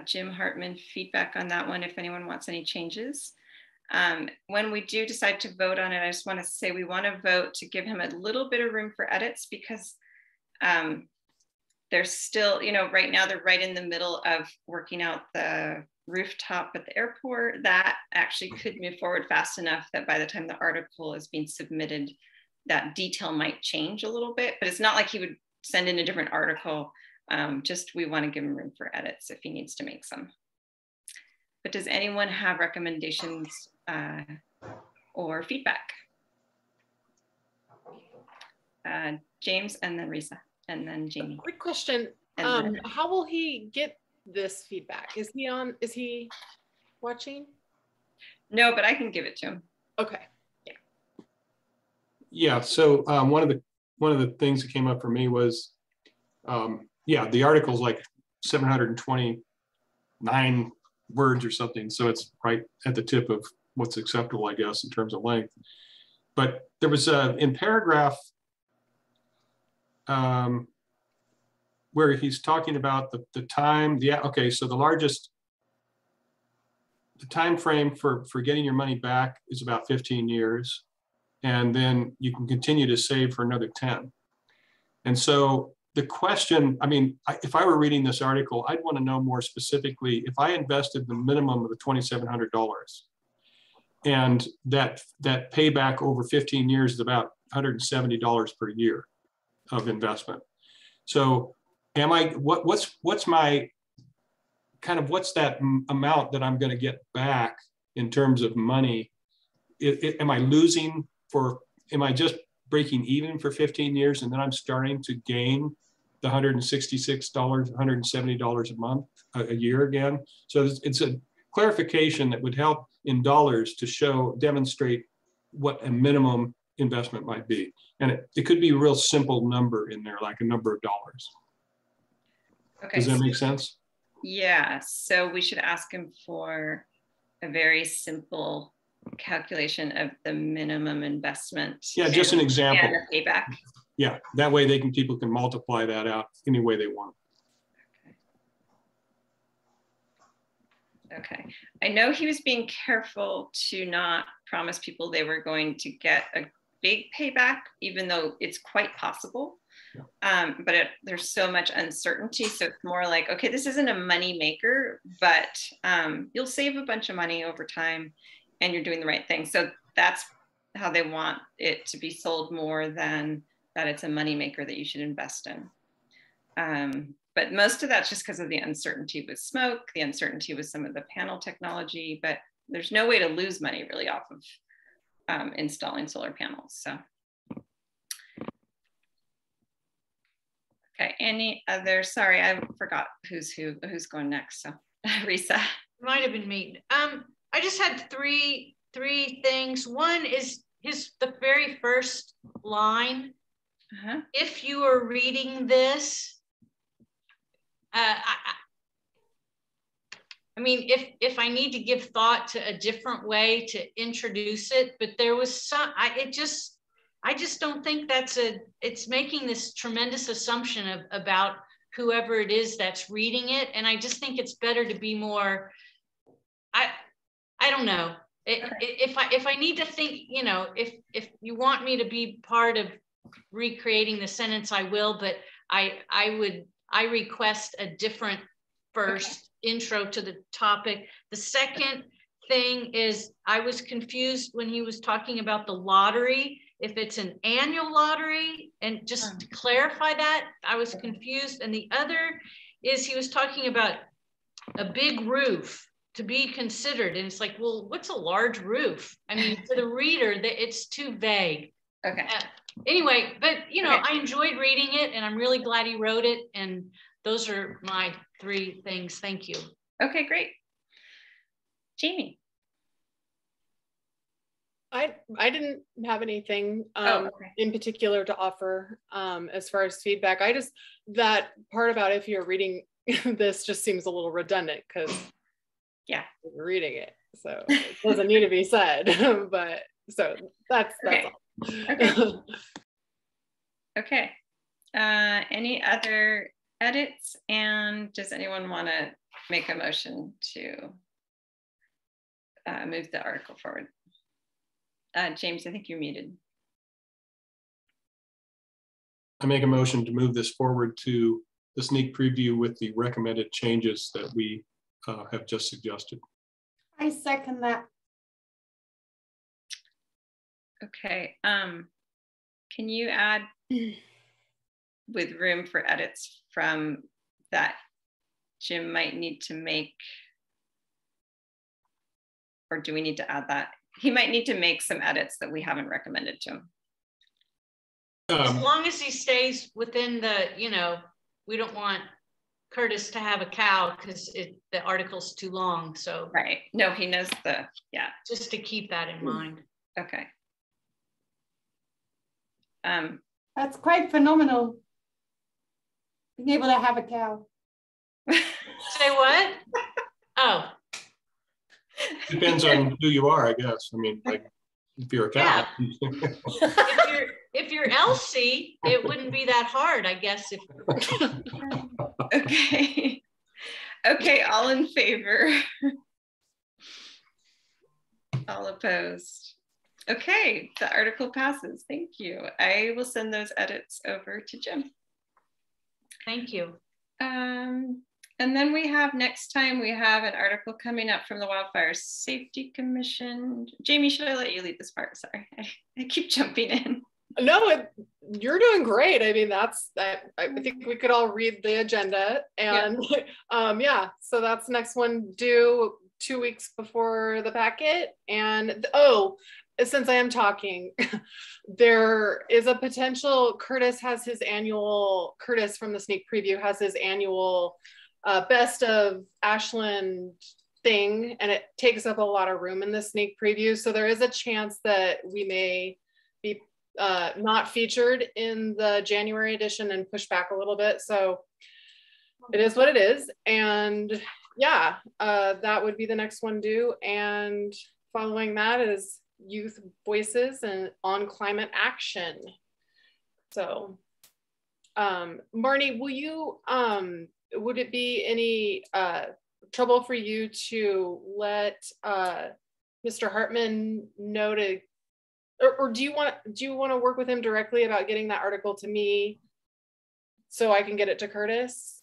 A: Jim Hartman feedback on that one if anyone wants any changes. When we do decide to vote on it, I just want to say we want to vote to give him a little bit of room for edits, because they're still, you know, right now they're right in the middle of working out the rooftop at the airport. That actually could move forward fast enough that by the time the article is being submitted, that detail might change a little bit, but it's not like he would send in a different article. Just we want to give him room for edits if he needs to make some. But does anyone have recommendations or feedback? James, and then Risa, and then Jamie.
H: Quick question. How will he get this feedback? Is he watching?
A: No, but I can give it to him.
H: Okay.
A: Yeah.
C: Yeah. So one of the things that came up for me was, the article's like 729 words or something. So it's right at the tip of what's acceptable, I guess, in terms of length. But there was in paragraph where he's talking about the time, okay, so the time frame for getting your money back is about 15 years. And then you can continue to save for another 10. And so the question, I mean, if I were reading this article, I'd want to know more specifically, if I invested the minimum of the $2,700 and that payback over 15 years is about $170 per year of investment. So what's my kind of, what's that amount that I'm going to get back in terms of money? Am I losing am I just breaking even for 15 years and then I'm starting to gain the $166, $170 a month, a year again? So it's a clarification that would help in dollars to demonstrate what a minimum investment might be. And it could be a real simple number in there, like a number of dollars. Okay. Does that make sense?
A: Yeah, so we should ask him for a very simple calculation of the minimum investment.
C: Yeah, just an example.
A: And the payback.
C: Yeah, that way people can multiply that out any way they want.
A: Okay. I know he was being careful to not promise people they were going to get a big payback, even though it's quite possible. Yeah. But there's so much uncertainty. So it's more like, okay, this isn't a money maker, but you'll save a bunch of money over time and you're doing the right thing. So that's how they want it to be sold, more than that it's a money maker that you should invest in. But most of that's just because of the uncertainty with smoke, the uncertainty with some of the panel technology, but there's no way to lose money really off of installing solar panels. So, okay, any other, sorry, I forgot who's going next. So Risa.
E: Might have been me. I just had three things. One is the very first line. If you are reading this, I mean, if I need to give thought to a different way to introduce it, but there was some, I just don't think it's making this tremendous assumption about whoever it is that's reading it. And I just think it's better to be more, I don't know. If I need to think, you know, if you want me to be part of recreating the sentence, I will, but I request a different first intro to the topic. The second thing is, I was confused when he was talking about the lottery, if it's an annual lottery, and just to clarify that, I was confused. And the other is, he was talking about a big roof to be considered. And it's like, well, what's a large roof? I mean, for the reader, it's too vague.
A: Okay.
E: Anyway, but you know, I enjoyed reading it and I'm really glad he wrote it. And those are my three things. Thank you.
A: Okay, great. Jamie.
H: I didn't have anything in particular to offer as far as feedback. I just, that part about if you're reading this just seems a little redundant because you're reading it. So it doesn't need to be said, but so that's all.
A: Okay. Any other edits? And does anyone want to make a motion to move the article forward? James, I think you're muted.
C: I make a motion to move this forward to the sneak preview with the recommended changes that we have just suggested.
B: I second that.
A: Okay. Can you add with room for edits from that Jim might need to make, or do we need to add that? He might need to make some edits that we haven't recommended to him.
E: As long as he stays within the, you know, we don't want Curtis to have a cow because the article's too long. So
A: right. No, he knows
E: just to keep that in mind.
A: Okay.
B: That's quite phenomenal. Being able to have a cow.
E: Say what? Oh.
C: Depends on who you are, I guess. I mean, like if you're a cow.
E: Yeah. if if you're Elsie, it wouldn't be that hard, I guess.
A: Okay. Okay, all in favor? All opposed? Okay, the article passes. Thank you. I will send those edits over to Jim.
E: Thank you.
A: And then we have next time, we have an article coming up from the Wildfire Safety Commission. Jamie, should I let you lead this part? Sorry, I keep jumping in.
H: No, you're doing great. I mean, I think we could all read the agenda and yeah, so that's the next one due 2 weeks before the packet. And since I am talking, there is a potential, Curtis from the sneak preview has his annual best of Ashland thing, and it takes up a lot of room in the sneak preview. So there is a chance that we may be not featured in the January edition and push back a little bit. So it is what it is. And yeah, that would be the next one due. And following that is youth voices and on climate action. So Marnie, will you would it be any trouble for you to let Mr. Hartman know to, or do you want to work with him directly about getting that article to me so I can get it to Curtis?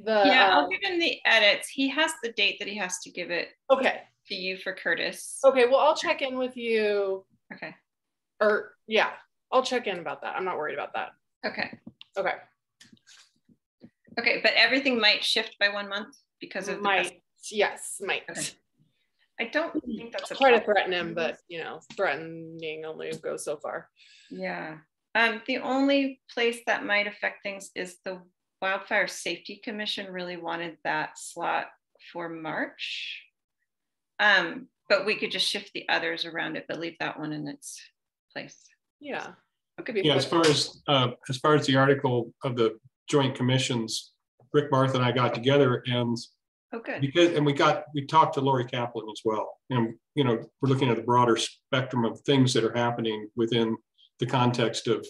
A: I'll give him the edits. He has the date that he has to give it to you for Curtis.
H: Okay, well, I'll check in with you.
A: Okay.
H: Or yeah, I'll check in about that. I'm not worried about that.
A: Okay.
H: Okay.
A: Okay, but everything might shift by 1 month because of
H: yes, might.
A: Okay. I don't think that's
H: try to threaten him, but you know, threatening only goes so far.
A: Yeah. The only place that might affect things is the Wildfire Safety Commission really wanted that slot for March. But we could just shift the others around it, but leave that one in its place.
H: Yeah.
C: Yeah, as far as the article of the joint commissions, Rick, Martha, and I got together, and we talked to Lori Kaplan as well, and you know, we're looking at a broader spectrum of things that are happening within the context of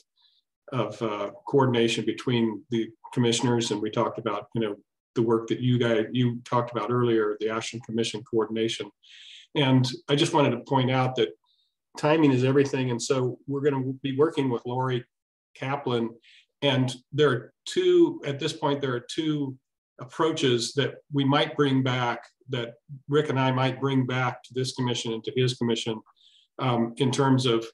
C: coordination between the commissioners, and we talked about, you know, the work that you talked about earlier, the Ashland Commission coordination, and I just wanted to point out that timing is everything, and so we're going to be working with Lori Kaplan. And at this point, there are two approaches that we might bring back, that Rick and I might bring back to this commission and to his commission, in terms of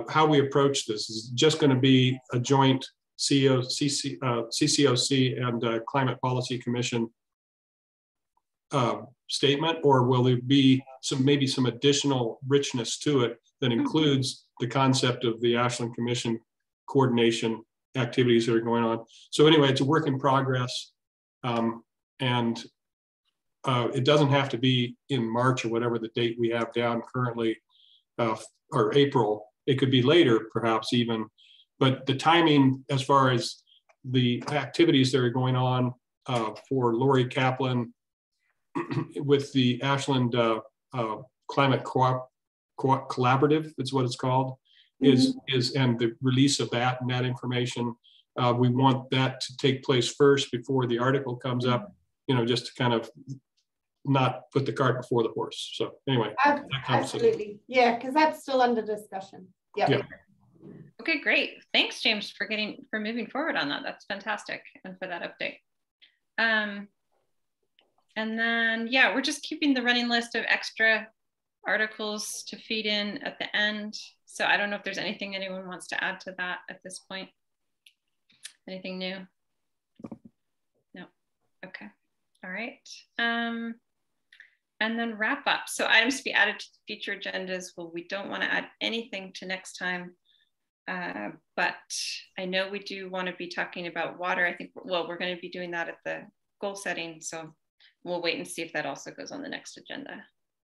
C: how we approach this. Is it just going to be a joint CCOC and Climate Policy Commission statement, or will there be maybe some additional richness to it that includes the concept of the Ashland Commission coordination activities that are going on? So anyway, it's a work in progress, and it doesn't have to be in March or whatever the date we have down currently, or April. It could be later, perhaps even, but the timing as far as the activities that are going on for Lori Kaplan with the Ashland Climate Collaborative, that's what it's called, is and the release of that and that information. We want that to take place first before the article comes up, you know, just to kind of not put the cart before the horse. So anyway.
B: Absolutely. Yeah, because that's still under discussion. Yeah.
A: Okay, great. Thanks, James, for moving forward on that. That's fantastic. And for that update. And then, yeah, we're just keeping the running list of extra articles to feed in at the end. So I don't know if there's anything anyone wants to add to that at this point. Anything new? No. Okay. All right. And then wrap up. So items to be added to the future agendas. Well, we don't want to add anything to next time, but I know we do want to be talking about water. I think, well, we're going to be doing that at the goal setting. So we'll wait and see if that also goes on the next agenda.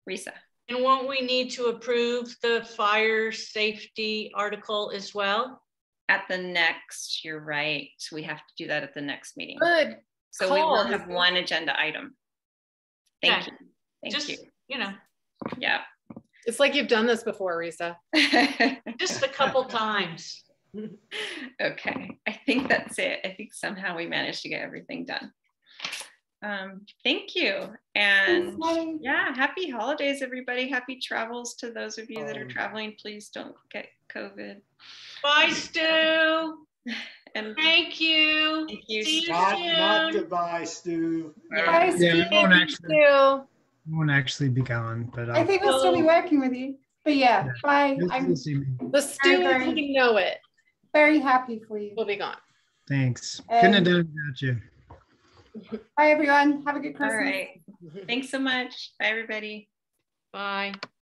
A: Risa.
E: And won't we need to approve the fire safety article as well?
A: At the next, you're right. We have to do that at the next meeting.
H: Good.
A: So we will have one agenda item. Thank you. Thank you.
E: You know.
A: Yeah.
H: It's like you've done this before, Risa.
E: Just a couple times. times.
A: Okay, I think that's it. I think somehow we managed to get everything done. Thank you. And yeah, happy holidays, everybody. Happy travels to those of you that are traveling. Please don't get COVID.
E: Bye, Stu.
A: And
E: thank you.
A: Thank you.
E: See you
G: Not
E: soon.
G: goodbye, Stu.
B: Bye, Steve.
F: I won't actually be gone, but
B: I think we'll still be working with you. But yeah, bye.
F: You'll see me.
H: The students, you know it.
B: Very happy for you.
H: We'll be gone.
F: Thanks. Couldn't have done it without you.
B: Bye, everyone. Have a good Christmas.
A: All right. Thanks so much. Bye, everybody.
E: Bye.